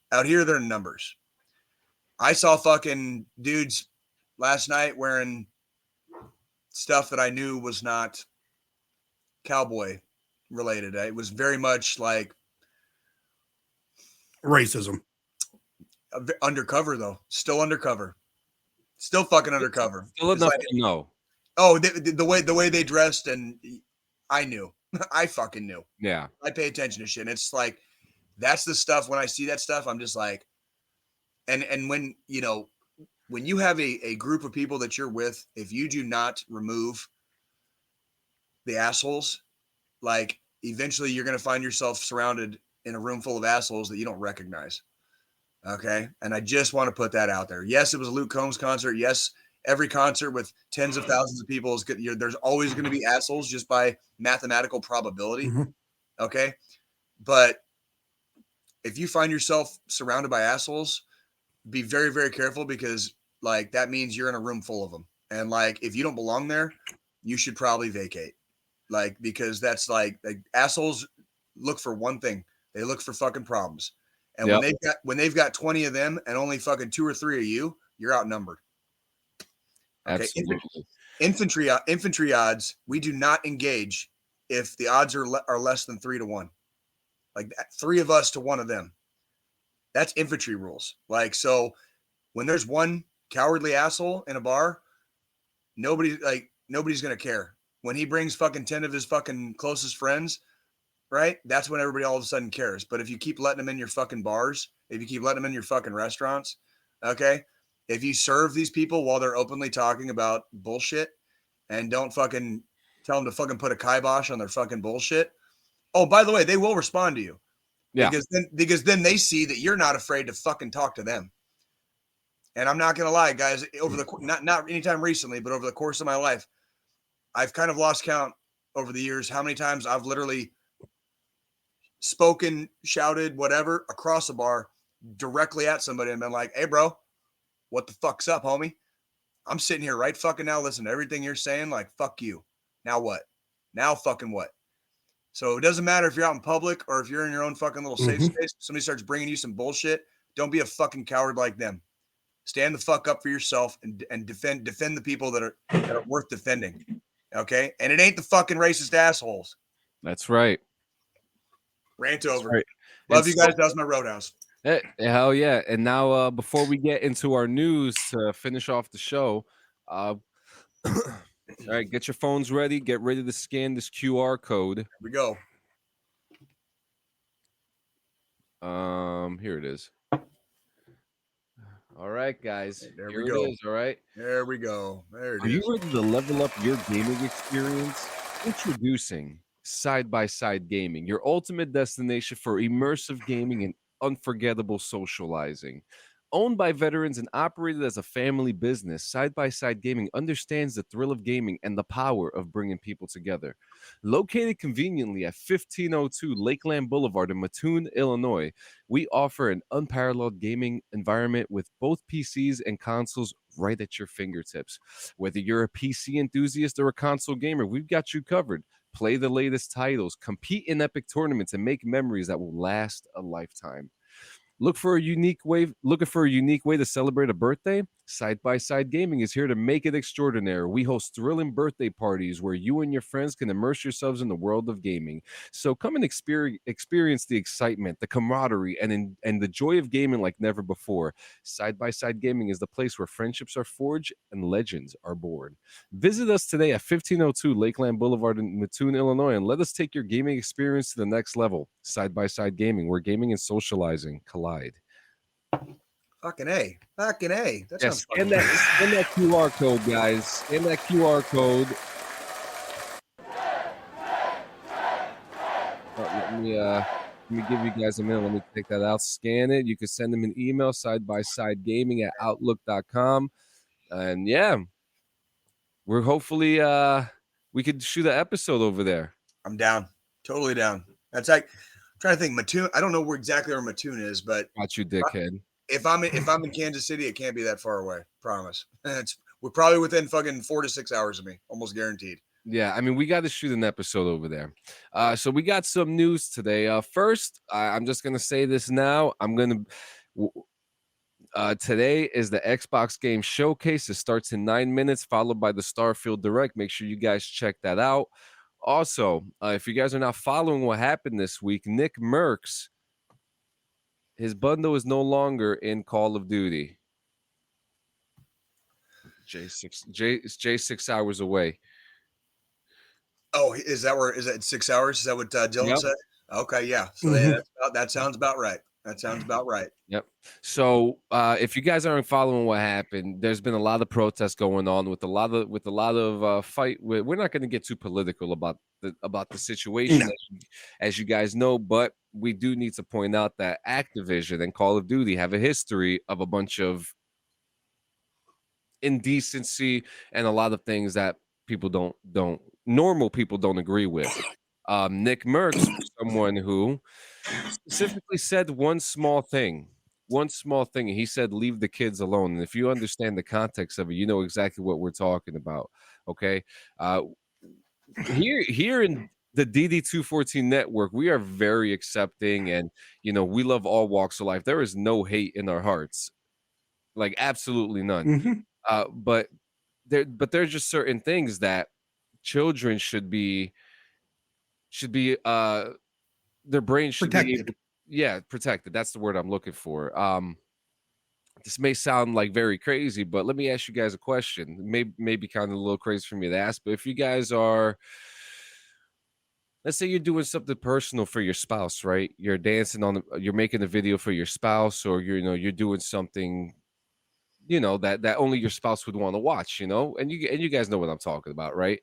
I saw fucking dudes last night wearing stuff that I knew was not cowboy related. It was very much like
Racism.
Undercover though. Still undercover. Still fucking undercover.
Still
It's
enough
like,
to know.
oh, the way they dressed, and I knew. I fucking knew.
Yeah.
I pay attention to shit. And it's like that's the stuff. When I see that stuff, I'm just like, and when when you have a group of people that you're with, if you do not remove the assholes, like eventually you're going to find yourself surrounded in a room full of assholes that you don't recognize. Okay. And I just want to put that out there. Yes, it was a Luke Combs concert. Yes, every concert with tens of thousands of people is good. There's always going to be assholes just by mathematical probability.
Mm-hmm.
Okay. But if you find yourself surrounded by assholes, be very, very careful, because like that means you're in a room full of them. And like if you don't belong there, you should probably vacate. Like, because that's like assholes look for one thing. They look for fucking problems. And
Yep.
when they've got 20 of them and only fucking 2 or 3 of you, you're outnumbered. Okay.
Absolutely.
Infantry odds, we do not engage if the odds are less than 3-1. Like 3 of us to 1 of them. That's infantry rules. Like, so when there's one cowardly asshole in a bar, nobody's going to care. When he brings fucking 10 of his fucking closest friends, right? That's when everybody all of a sudden cares. But if you keep letting them in your fucking bars, if you keep letting them in your fucking restaurants, okay? If you serve these people while they're openly talking about bullshit and don't fucking tell them to fucking put a kibosh on their fucking bullshit. Oh, by the way, they will respond to you.
Yeah.
Because then they see that you're not afraid to fucking talk to them. And I'm not going to lie, guys, over the not anytime recently, but over the course of my life, I've kind of lost count over the years how many times I've literally spoken, shouted, whatever, across a bar directly at somebody and been like, hey, bro, what the fuck's up, homie? I'm sitting here right fucking now listening to everything you're saying. Like, fuck you. Now what? Now fucking what? So it doesn't matter if you're out in public or if you're in your own fucking little safe space. Somebody starts bringing you some bullshit. Don't be a fucking coward like them. Stand the fuck up for yourself and defend the people that are worth defending. Okay? And it ain't the fucking racist assholes.
That's right.
Rant over.
Right.
Love you guys. That was my Roadhouse.
Hell yeah. And now before we get into our news to finish off the show, all right, get your phones ready. Get ready to scan this QR code.
Here we go.
Here it is. All right, guys.
There
Here
we go.
It is, all right.
There we go. There it
Are
is.
you ready to level up your gaming experience? Introducing Side by Side Gaming, your ultimate destination for immersive gaming and unforgettable socializing. Owned by veterans and operated as a family business, Side by Side Gaming understands the thrill of gaming and the power of bringing people together. Located conveniently at 1502 Lakeland Boulevard in Mattoon, Illinois, we offer an unparalleled gaming environment with both PCs and consoles right at your fingertips. Whether you're a PC enthusiast or a console gamer, we've got you covered. Play the latest titles, compete in epic tournaments, and make memories that will last a lifetime. Looking for a unique way to celebrate a birthday? Side by Side Gaming is here to make it extraordinary. We host thrilling birthday parties where you and your friends can immerse yourselves in the world of gaming. So come and experience the excitement, the camaraderie, and the joy of gaming like never before. Side by Side Gaming is the place where friendships are forged and legends are born. Visit us today at 1502 Lakeland Boulevard in Mattoon, Illinois, and let us take your gaming experience to the next level. Side by Side Gaming, where gaming and socializing collide.
Fucking A. Fucking A. That
Yes,
sounds
scan that QR code, guys. Scan that QR code. Let me give you guys a minute. Let me take that out. Scan it. You can send them an email, sidebysidegaming@outlook.com. And yeah, we're hopefully we could shoot an episode over there.
I'm down. Totally down. That's like I'm trying to think. Mattoon. I don't know exactly where Mattoon is, but
Got you, dickhead.
if I'm in Kansas City, it can't be that far away. Promise. We're probably within fucking 4 to 6 hours of me, almost guaranteed.
Yeah, I mean, we got to shoot an episode over there. So we got some news today. First, I'm just gonna say this now. Today is the Xbox Game Showcase. It starts in 9 minutes, followed by the Starfield Direct. Make sure you guys check that out. Also, if you guys are not following what happened this week, Nick Merckx, his bundle is no longer in Call of Duty. J 6 hours away.
Oh, is that 6 hours? Is that what Dylan
Yep.
said? Okay, yeah. So
Mhm.
that sounds about right. That sounds about right.
Yep. So if you guys aren't following what happened, there's been a lot of protests going on with a lot of fight. We're not going to get too political about the situation,
No.
as you guys know, but we do need to point out that Activision and Call of Duty have a history of a bunch of indecency and a lot of things that people don't normal people don't agree with. Nick Merckx was someone who specifically said one small thing. And he said, "Leave the kids alone." And if you understand the context of it, you know exactly what we're talking about. Okay, here in the DD214 network, we are very accepting, and we love all walks of life. There is no hate in our hearts, like absolutely none.
Mhm.
But there's just certain things that children should be their brain should be
Protected.
protected. That's the word I'm looking for. This may sound like very crazy, but let me ask you guys a question. Maybe kind of a little crazy for me to ask, but if you guys are, let's say you're doing something personal for your spouse, right? You're dancing you're making a video for your spouse, or you're doing something, that only your spouse would want to watch, and you guys know what I'm talking about, right?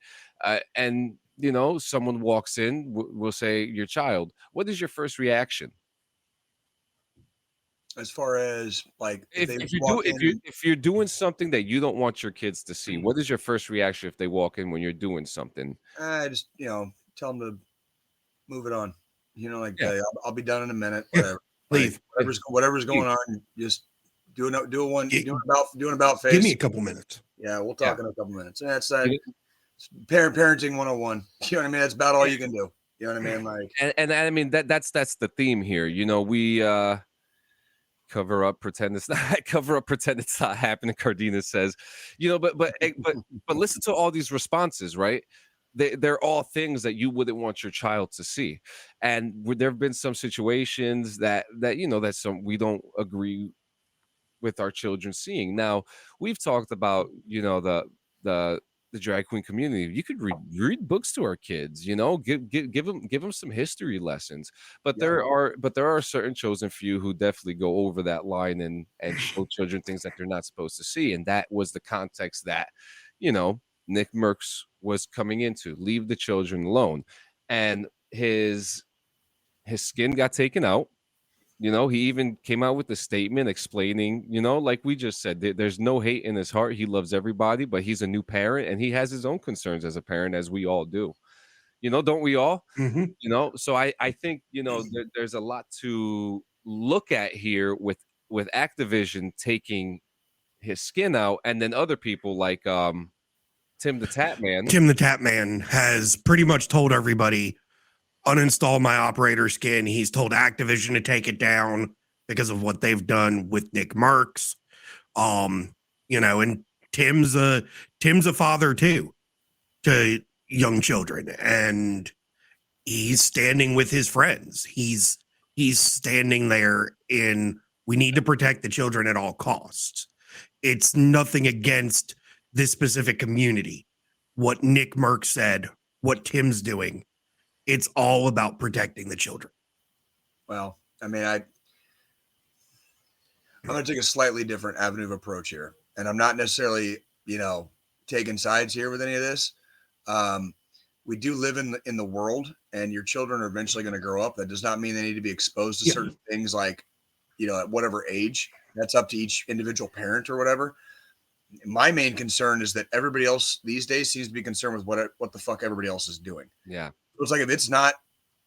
And someone walks in, we'll say your child. What is your first reaction?
As far as like
If
they
if you do
walk in,
if you're doing something that you don't want your kids to see,
Mm.
what is your first reaction if they walk in when you're doing something?
I just tell them to move it on. Like
Yeah.
I'll be done in a minute. Whatever.
Leave.
Like, whatever's going on, just do
Gi-
an about face.
Give me a couple minutes.
Yeah, we'll
Yeah.
talk in a couple minutes. And that's
You
parenting 101. You know what I mean? That's about all you can do. You know what I mean? Like,
and I mean that's the theme here. We cover up, pretend it's not cover up, pretend it's not happening. Cardina says, but listen to all these responses, right? They're all things that you wouldn't want your child to see, and there have been some situations that some we don't agree with our children seeing. Now, we've talked about the drag queen community. You could read books to our kids, give them some history lessons. But
Yeah.
there are certain chosen few who definitely go over that line and show children things that they're not supposed to see. And that was the context that Nick Merckx was coming into. Leave the children alone. And his skin got taken out. He even came out with a statement explaining, like we just said, there's no hate in his heart. He loves everybody, but he's a new parent and he has his own concerns as a parent, as we all do. Don't we all?
Mhm.
So I think, there's a lot to look at here with Activision taking his skin out, and then other people like Tim the Tap Man.
Tim the Tap Man has pretty much told everybody, uninstall my operator skin. He's told Activision to take it down because of what they've done with Nick Merckx. And Tim's a father too to young children, and he's standing with his friends. He's standing there in, we need to protect the children at all costs. It's nothing against this specific community. What Nick Merckx said, what Tim's doing, it's all about protecting the children.
Well, I mean, I'm going to take a slightly different avenue of approach here, and I'm not necessarily, taking sides here with any of this. We do live in the world, and your children are eventually going to grow up. That does not mean they need to be exposed to certain things, like, at whatever age. That's up to each individual parent or whatever. My main concern is that everybody else these days seems to be concerned with what the fuck everybody else is doing.
Yeah.
It's like, if it's not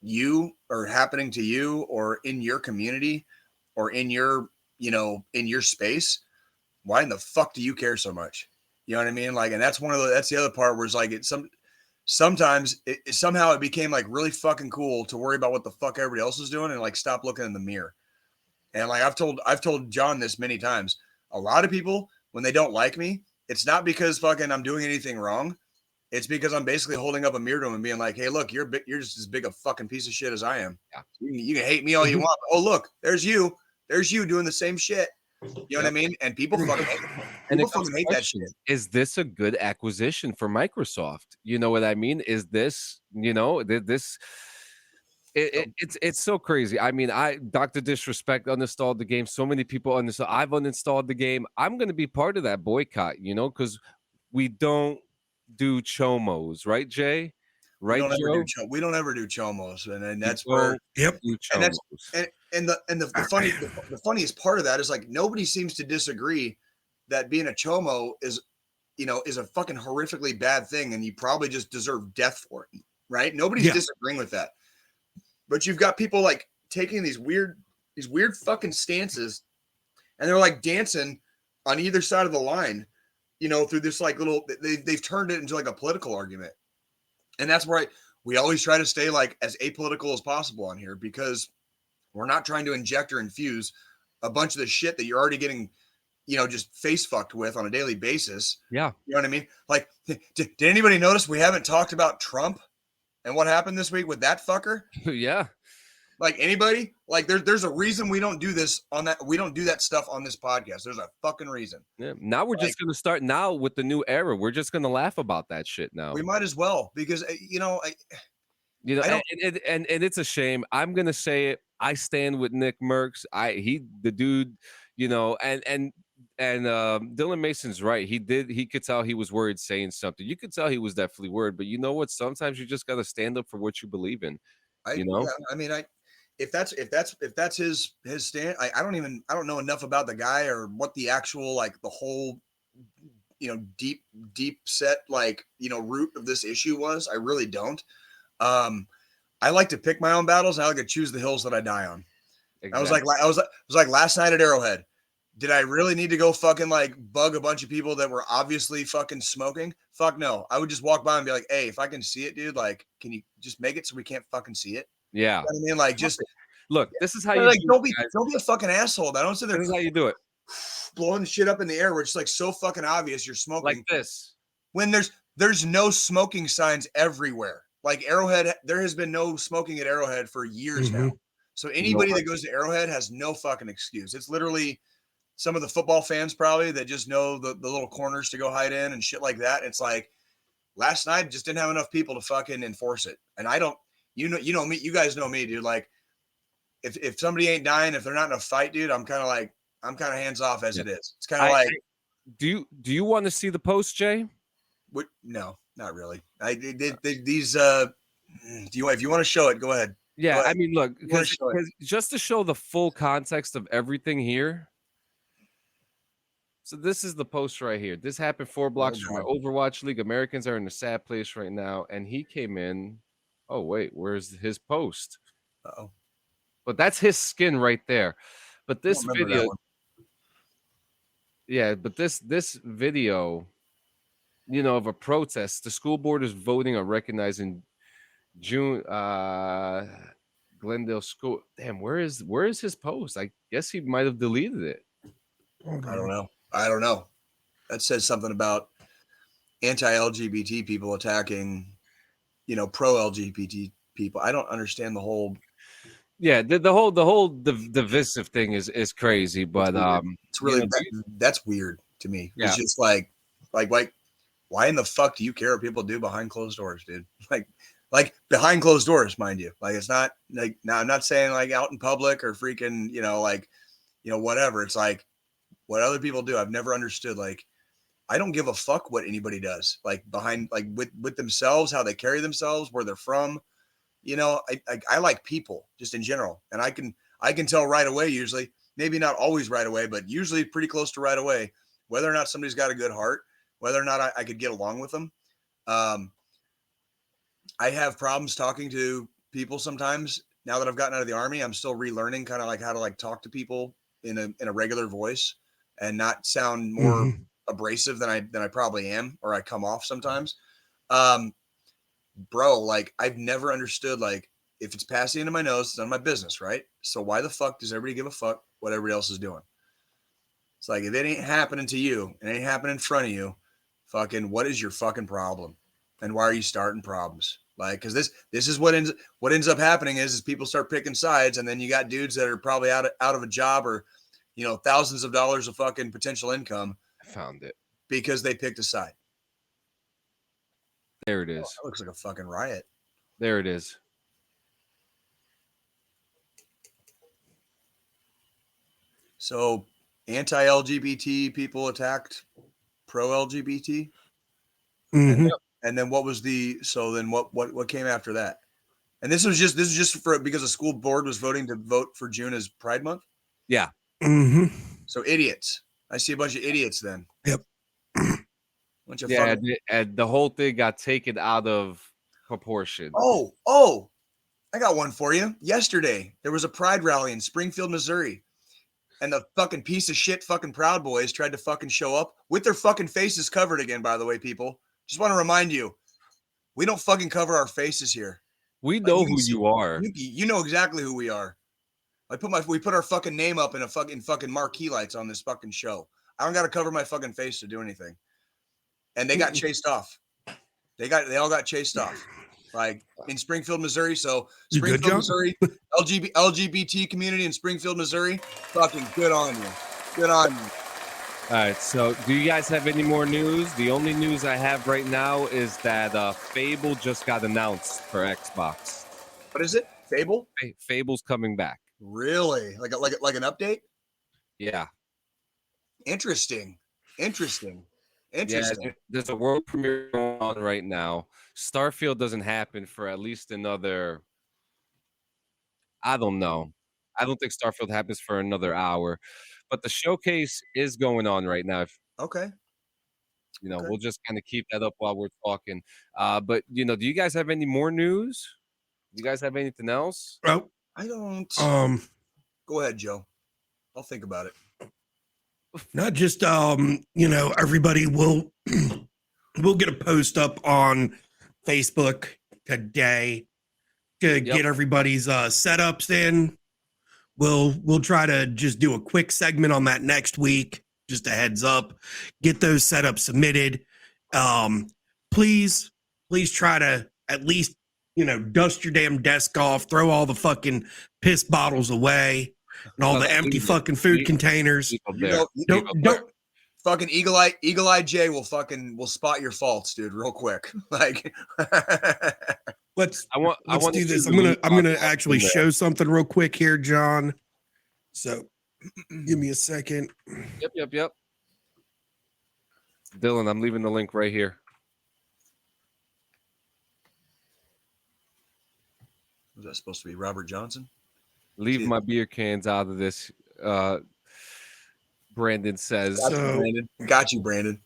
you or happening to you or in your community or in your, in your space, why in the fuck do you care so much? You know what I mean? Like, and that's that's the other part where it's like, sometimes somehow it became like really fucking cool to worry about what the fuck everybody else is doing and like stop looking in the mirror. And like, I've told John this many times. A lot of people, when they don't like me, it's not because fucking I'm doing anything wrong. It's because I'm basically holding up a mirror to him and being like, "Hey, look, you're just as big a fucking piece of shit as I am.
Yeah.
You can hate me all you want. But, oh, look, there's you doing the same shit. You know what I mean? And people fucking
And
people
it comes
fucking
to
hate that
questions.
shit.
Is this a good acquisition for Microsoft? You know what I mean? Is this, this it's so crazy. I mean, Dr. Disrespect uninstalled the game. So many people uninstalled. I've uninstalled the game. I'm gonna be part of that boycott, because we don't do chomos, right, Jay? Right, Joe?
We don't ever do chomos, and
We
that's where
don't
Yep.
do
and that's
chomos.
the funniest part of that is like nobody seems to disagree that being a chomo is is a fucking horrifically bad thing, and you probably just deserve death for it, right? Nobody's
Yeah.
disagreeing with that, but you've got people like taking these weird fucking stances, and they're like dancing on either side of the line, through this like little they've turned it into like a political argument, and that's where we always try to stay like as apolitical as possible on here because we're not trying to inject or infuse a bunch of the shit that you're already getting, just face fucked with on a daily basis.
Yeah.
You know what I mean? Like, did anybody notice we haven't talked about Trump and what happened this week with that fucker?
Yeah.
Like anybody? Like there's a reason we don't do this on that. We don't do that stuff on this podcast. There's a fucking reason.
Yeah. Now we're just gonna start now with the new era. We're just gonna laugh about that shit now.
We might as well because
and it's a shame. I'm gonna say it. I stand with Nick Merckx. The dude, and Dylan Mason's right. He could tell he was worried saying something. You could tell he was definitely worried, but you know what? Sometimes you just gotta stand up for what you believe in.
If that's his stand, I don't know enough about the guy or what the actual like the whole deep set like root of this issue was. I really don't. I like to pick my own battles. And I like to choose the hills that I die on. Exactly. I was like last night at Arrowhead. Did I really need to go fucking like bug a bunch of people that were obviously fucking smoking? Fuck no. I would just walk by and be like, hey, if I can see it, dude, like, can you just make it so we can't fucking see it?
Yeah.
You know what I mean? Like, just
look, this is how you
like, don't be a fucking asshole. I don't sit there.
This is how you do it.
Blowing the shit up in the air, where it's like so fucking obvious you're smoking.
Like this.
When there's no smoking signs everywhere. Like Arrowhead, there has been no smoking at Arrowhead for years now. So anybody that goes to Arrowhead has no fucking excuse. It's literally some of the football fans probably that just know the little corners to go hide in and shit like that. It's like last night just didn't have enough people to fucking enforce it. And I don't, you know me, you guys know me, dude. Like if somebody ain't dying, if they're not in a fight, dude, I'm kind of hands off as it is. It's kind of like,
do you want to see the post, Jay?
No, not really. If you want to show it, go ahead.
Yeah, I mean, look, because just to show the full context of everything here. So this is the post right here. This happened 4 blocks from my Overwatch League. Americans are in a sad place right now, and he came in. Oh wait, where's his post?
Uh-oh.
But that's his skin right there. But this video, this video, of a protest. The school board is voting on recognizing June Glendale School. Damn, where is his post? I guess he might have deleted it.
I don't know. That says something about anti-LGBT people attacking, pro-LGBT people. I don't understand the whole.
Yeah, the whole divisive thing is crazy, but
it's really that's weird to me. Yeah. It's just like why in the fuck do you care what people do behind closed doors, dude? Like behind closed doors, mind you. Like it's not like now I'm not saying like out in public or freaking, whatever. It's like what other people do. I've never understood. Like I don't give a fuck what anybody does. Like behind like with themselves, how they carry themselves, where they're from. I like people just in general. And I can tell right away, usually, maybe not always right away, but usually pretty close to right away, whether or not somebody's got a good heart, whether or not I could get along with them. I have problems talking to people sometimes. Now that I've gotten out of the Army, I'm still relearning kind of like how to like talk to people in a regular voice and not sound more abrasive than I probably am, or I come off sometimes. Bro, like I've never understood, like if it's passing into my nose, it's none of my business, right? So why the fuck does everybody give a fuck what everybody else is doing? It's like, if it ain't happening to you, it ain't happening in front of you, fucking, what is your fucking problem? And why are you starting problems? Like, because this is what ends up happening is people start picking sides, and then you got dudes that are probably out of a job or, thousands of dollars of fucking potential income.
I found it.
Because they picked a side.
There it
Oh,
is.
that looks like a fucking riot.
There it is.
So, anti-LGBT people attacked pro-LGBT.
Mhm.
And then what came after that? And this is just because the school board was voting to vote for June as Pride Month.
Yeah.
Mhm.
So idiots. I see a bunch of idiots then.
Yep.
Bunch of
Yeah,
fucking...
and the whole thing got taken out of proportion.
Oh, I got one for you. Yesterday, there was a pride rally in Springfield, Missouri. And the fucking piece of shit fucking Proud Boys tried to fucking show up with their fucking faces covered again, by the way, people. Just want to remind you, we don't fucking cover our faces here.
We know who you are.
You know exactly who we are. We put our fucking name up in a fucking marquee lights on this fucking show. I don't got to cover my fucking face to do anything. And they got chased off. They all got chased off. Like in Springfield, Missouri. So Springfield, Missouri, LGBT community in Springfield, Missouri. Fucking good on you. Good on you.
All right. So do you guys have any more news? The only news I have right now is that Fable just got announced for Xbox.
What is it? Fable?
Fable's coming back.
Really? Like an update?
Yeah.
Interesting.
Yeah, there's a world premiere going on right now. Starfield doesn't happen for at least another, I don't know. I don't think Starfield happens for another hour, but the showcase is going on right now.
Okay.
We'll just kind of keep that up while we're talking. But do you guys have any more news? Do you guys have anything else?
Oh,
I don't. Go ahead, Joe. I'll think about it.
Not just everybody will we'll get a post up on Facebook today to get everybody's setups in. We'll try to just do a quick segment on that next week. Just a heads up, get those setups submitted. Please try to at least dust your damn desk off, throw all the fucking piss bottles away. And all the empty fucking food containers.
Don't fucking Eagle Eye Jay will spot your faults, dude, real quick. Like
let's
do
do this. I'm gonna actually show something real quick here, John. So give me a second.
Yep. Dylan, I'm leaving the link right here.
Was that supposed to be Robert Johnson?
Leave my beer cans out of this, Brandon says.
Got you, Brandon.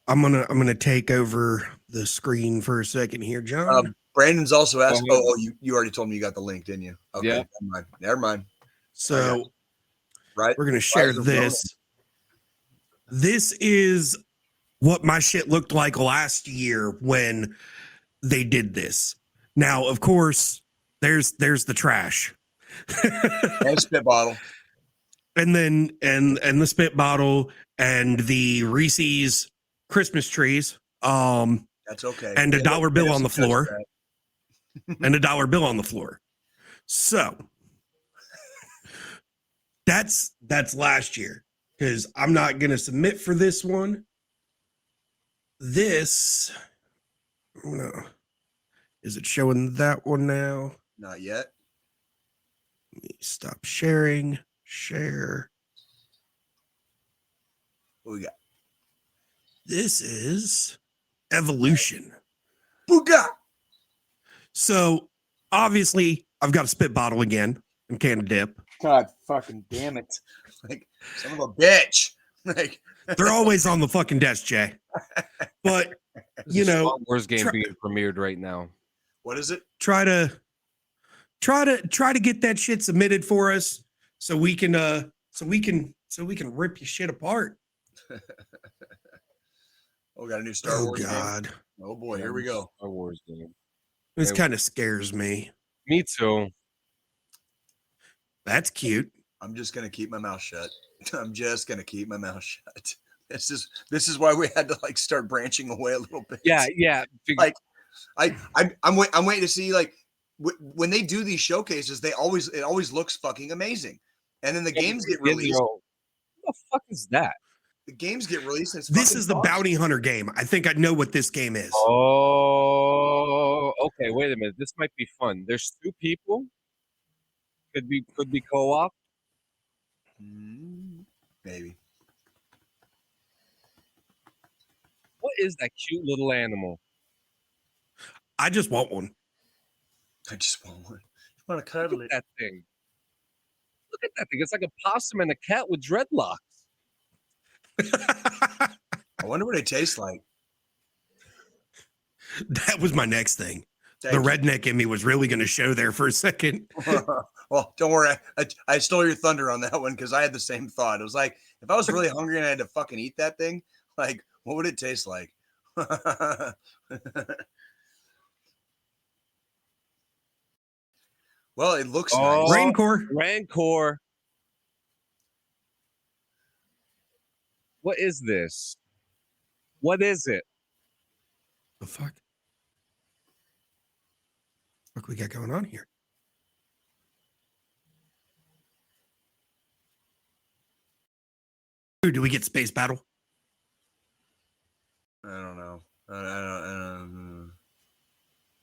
I'm gonna take over the screen for a second here, John.
Brandon's also asked. Oh, you already told me you got the link, didn't you? Okay, yeah. Never mind.
So,
right,
we're gonna share this. This is what my shit looked like last year when they did this. Now, of course, there's the trash.
And spit bottle,
and then and the spit bottle and the Reese's Christmas trees.
That's okay.
And a dollar bill on the floor. And a dollar bill on the floor. So that's last year, because I'm not gonna submit for this one. This no. Is it showing that one now?
Not yet.
Let me stop sharing. Share.
What we got?
This is Evolution.
Booga!
So obviously I've got a spit bottle again and can of dip.
God fucking damn it. Like, son of a bitch. Like,
they're always on the fucking desk, Jay. But
Star Wars game being premiered right now.
What is it?
Try to get that shit submitted for us so we can rip your shit apart.
Oh, got a new Star Wars
God.
game. Oh boy, here we go.
Star Wars game.
This kind of scares me.
Me too.
That's cute.
I'm just gonna keep my mouth shut. I'm just gonna keep my mouth shut. This is why we had to like start branching away a little bit.
Yeah.
Like I'm waiting to see like when they do these showcases, it always looks fucking amazing, and then the games get released.
What the fuck is that?
The games get released. And
This is the bounty hunter game. I think I know what this game is.
Oh, okay. Wait a minute. This might be fun. There's 2 people. Could be co-op.
Maybe.
What is that cute little animal?
I just want one.
I just want one.
You want to cuddle it?
That thing. Look at that thing. It's like a possum and a cat with dreadlocks.
I wonder what it tastes like.
That was my next thing.
Thank
The
you.
redneck in me was really going to show there for a second.
Well, don't worry. I stole your thunder on that one because I had the same thought. It was like, if I was really hungry and I had to fucking eat that thing, like, what would it taste like? Well, it looks nice.
Rancor.
Rancor. What is this? What is it?
The fuck? What we got going on here? Ooh, do we get space battle?
I don't know. I don't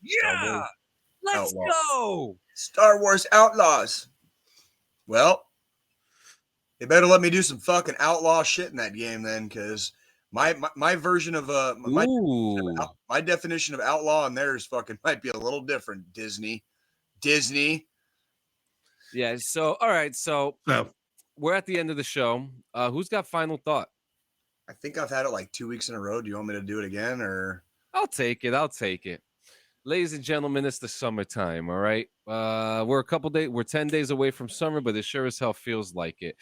Yeah. Let's
Outlaw.
go.
Star Wars Outlaws. Well, they better let me do some fucking outlaw shit in that game then, because my version of my definition of outlaw and theirs fucking might be a little different. Disney.
Yeah. So, all right. So
No.
we're at the end of the show. Who's got final thought?
I think I've had it like 2 weeks in a row. Do you want me to do it again, or?
I'll take it. Ladies and gentlemen, it's the summertime. All right. We're 10 days away from summer, but it sure as hell feels like it.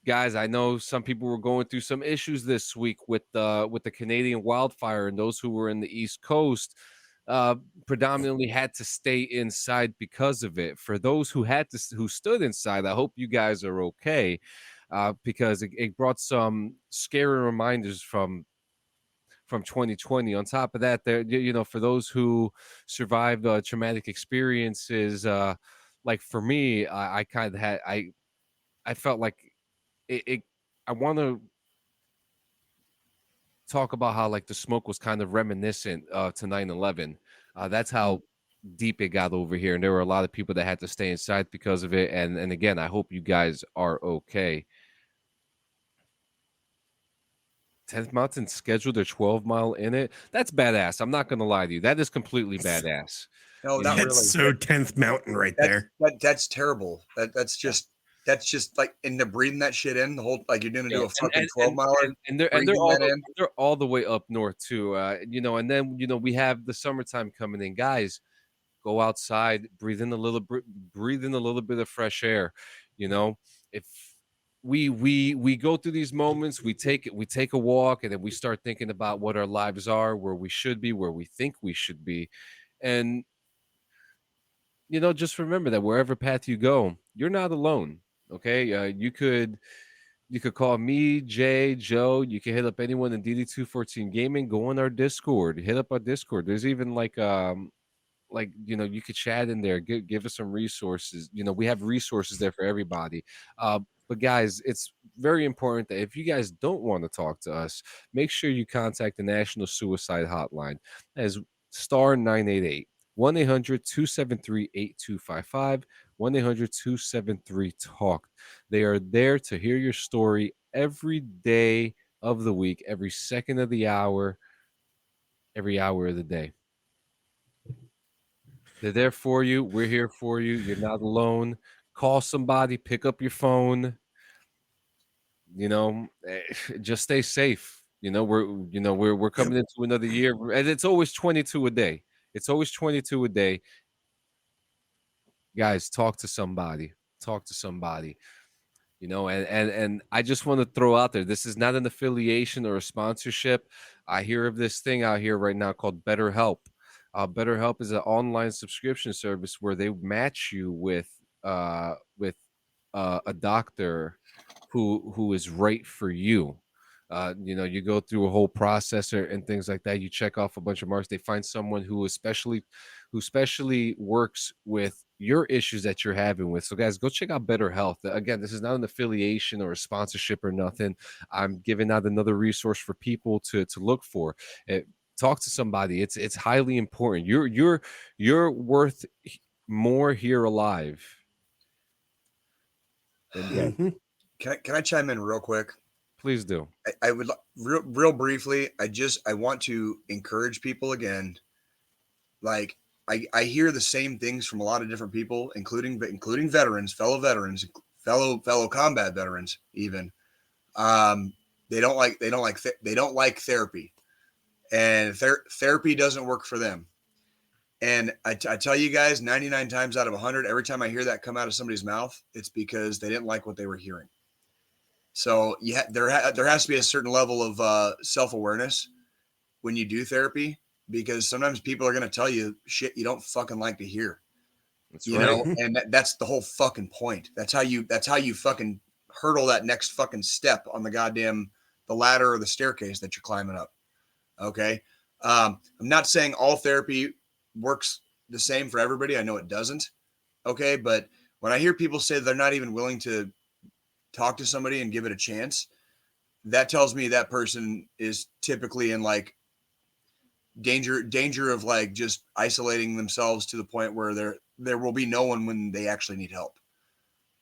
Guys, I know some people were going through some issues this week with the Canadian wildfire, and those who were in the East Coast predominantly had to stay inside because of it. For those who stood inside, I hope you guys are okay, because it brought some scary reminders from 2020. On top of that, there, for those who survived traumatic experiences, like for me, I kind of had I felt like it I want to talk about how like the smoke was kind of reminiscent to 9/11. That's how deep it got over here, and there were a lot of people that had to stay inside because of it. And again, I hope you guys are okay. 10th Mountain scheduled their 12-mile in it. That's badass. I'm not gonna lie to you. That is completely badass.
No,
You
not
know,
really.
That's so 10th Mountain right there.
That's terrible. That's just like, and they're breathing that shit in the whole, like you're gonna do a fucking 12-miler.
and they're all the way up north too. And then we have the summertime coming in. Guys, go outside, breathe in a little bit of fresh air. If we go through these moments, we take a walk, and then we start thinking about what our lives are, where we should be, where we think we should be. And just remember that wherever path you go, you're not alone. Okay, you could call me, Jay, Joe. You can hit up anyone in DD214 Gaming. Go on our Discord. Hit up our Discord. There's even you could chat in there. Give us some resources. We have resources there for everybody. But guys, it's very important that if you guys don't want to talk to us, make sure you contact the National Suicide Hotline as *988. 1-800-273-8255, 1-800-273-TALK. They are there to hear your story every day of the week, every second of the hour, every hour of the day. They're there for you. We're here for you. You're not alone. Call somebody, pick up your phone. Just stay safe. We're coming into another year, and it's always 22 a day. It's always 22 a day. Guys, talk to somebody. And I just want to throw out there, this is not an affiliation or a sponsorship. I hear of this thing out here right now called BetterHelp. BetterHelp is an online subscription service where they match you with a doctor who is right for you. You go through a whole process and things like that. You check off a bunch of marks. They find someone who especially works with your issues that you're having with. So guys, go check out Better Health. Again, this is not an affiliation or a sponsorship or nothing. I'm giving out another resource for people to look for. Talk to somebody. It's highly important. You're worth more here alive than dead.
Mhm.
Can I chime in real quick?
Please do.
I would real briefly. I want to encourage people again. Like I hear the same things from a lot of different people, including veterans, fellow combat veterans, even. They don't like therapy, and therapy doesn't work for them. And I tell you guys, 99 times out of 100, every time I hear that come out of somebody's mouth, it's because they didn't like what they were hearing. So there has to be a certain level of self-awareness when you do therapy, because sometimes people are going to tell you shit you don't fucking like to hear.
That's
You
right.
know, and that's the whole fucking point. That's how you fucking hurdle that next fucking step on the ladder or the staircase that you're climbing up. Okay. I'm not saying all therapy works the same for everybody. I know it doesn't. Okay. But when I hear people say they're not even willing to talk to somebody and give it a chance, that tells me that person is typically in like danger of like just isolating themselves to the point where there will be no one when they actually need help.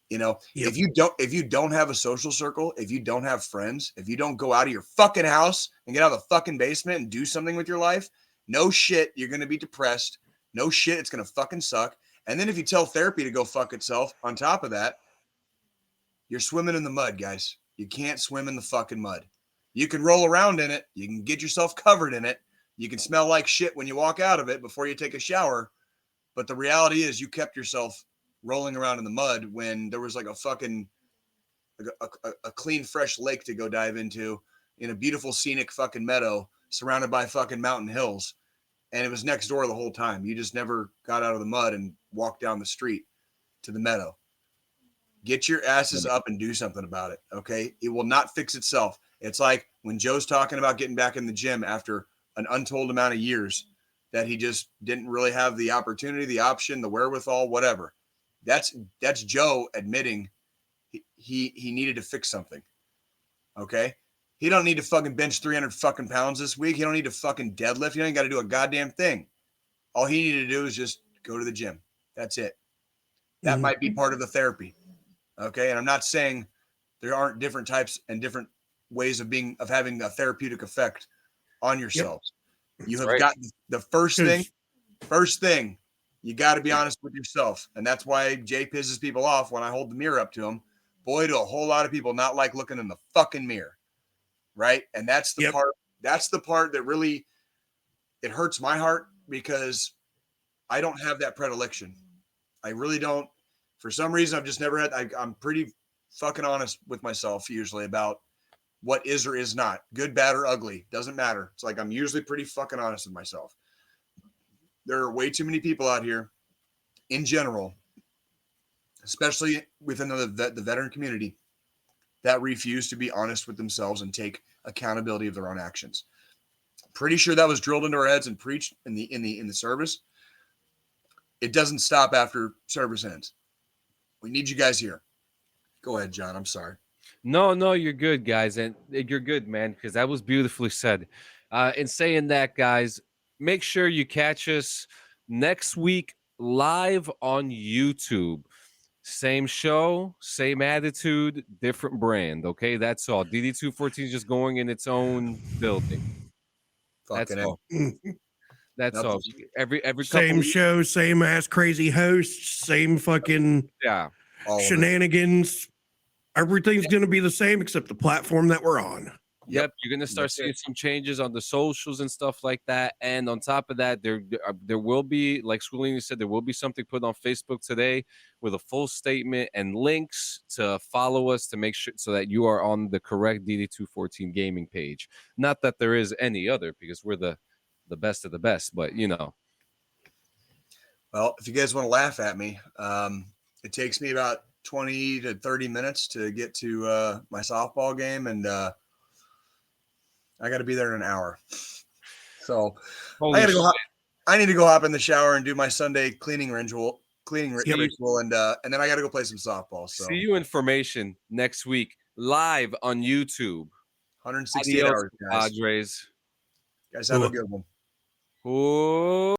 You know,
Yep.
if you don't have a social circle, if you don't have friends, if you don't go out of your fucking house and get out of the fucking basement and do something with your life, no shit, you're going to be depressed. No shit, it's going to fucking suck. And then if you tell therapy to go fuck itself on top of that, you're swimming in the mud, guys. You can't swim in the fucking mud. You can roll around in it. You can get yourself covered in it. You can smell like shit when you walk out of it before you take a shower. But the reality is you kept yourself rolling around in the mud when there was like a fucking a clean, fresh lake to go dive into in a beautiful scenic fucking meadow surrounded by fucking mountain hills. And it was next door the whole time. You just never got out of the mud and walked down the street to the meadow. Get your asses up and do something about it. Okay. It will not fix itself. It's like when Joe's talking about getting back in the gym after an untold amount of years that he just didn't really have the opportunity, the option, the wherewithal, whatever. That's Joe admitting he needed to fix something. Okay. He don't need to fucking bench 300 fucking pounds this week. He don't need to fucking deadlift. He don't got to do a goddamn thing. All he needed to do is just go to the gym. That's it. That might be part of the therapy. Okay. And I'm not saying there aren't different types and different ways of having a therapeutic effect on yourselves. Yep. You have got the first thing, you got to be honest with yourself. And that's why Jay pisses people off when I hold the mirror up to him. Boy, do a whole lot of people not like looking in the fucking mirror. Right. And that's the part that really, it hurts my heart because I don't have that predilection. I really don't. For some reason, I've just never had, I'm pretty fucking honest with myself usually about what is or is not good, bad, or ugly. Doesn't matter. It's like, I'm usually pretty fucking honest with myself. There are way too many people out here in general, especially within the veteran community, that refuse to be honest with themselves and take accountability of their own actions. Pretty sure that was drilled into our heads and preached in the service. It doesn't stop after service ends. We need you guys here. Go ahead, John. I'm sorry.
No, you're good, guys, and you're good, man, because that was beautifully said. In saying that, guys, make sure you catch us next week live on YouTube. Same show, same attitude, different brand. Okay, that's all. DD214 is just going in its own building. That's all. That's all. Every
same show, same ass crazy hosts, same fucking shenanigans. Everything's going to be the same except the platform that we're on.
Yep, you're going to start seeing some changes on the socials and stuff like that. And on top of that, there will be, like Squilini said, there will be something put on Facebook today with a full statement and links to follow us to make sure so that you are on the correct DD214 gaming page. Not that there is any other, because we're the best of the best, but you know.
Well, if you guys want to laugh at me, it takes me about 20 to 30 minutes to get to my softball game, and I got to be there in an hour. So
Holy
I got to go.
shit.
I need to go hop in the shower and do my Sunday cleaning ritual, ritual, and then I got to go play some softball. So
See you in formation next week, live on YouTube.
168
Adios,
hours, guys.
Padres.
Guys, have a good one.
Ooh.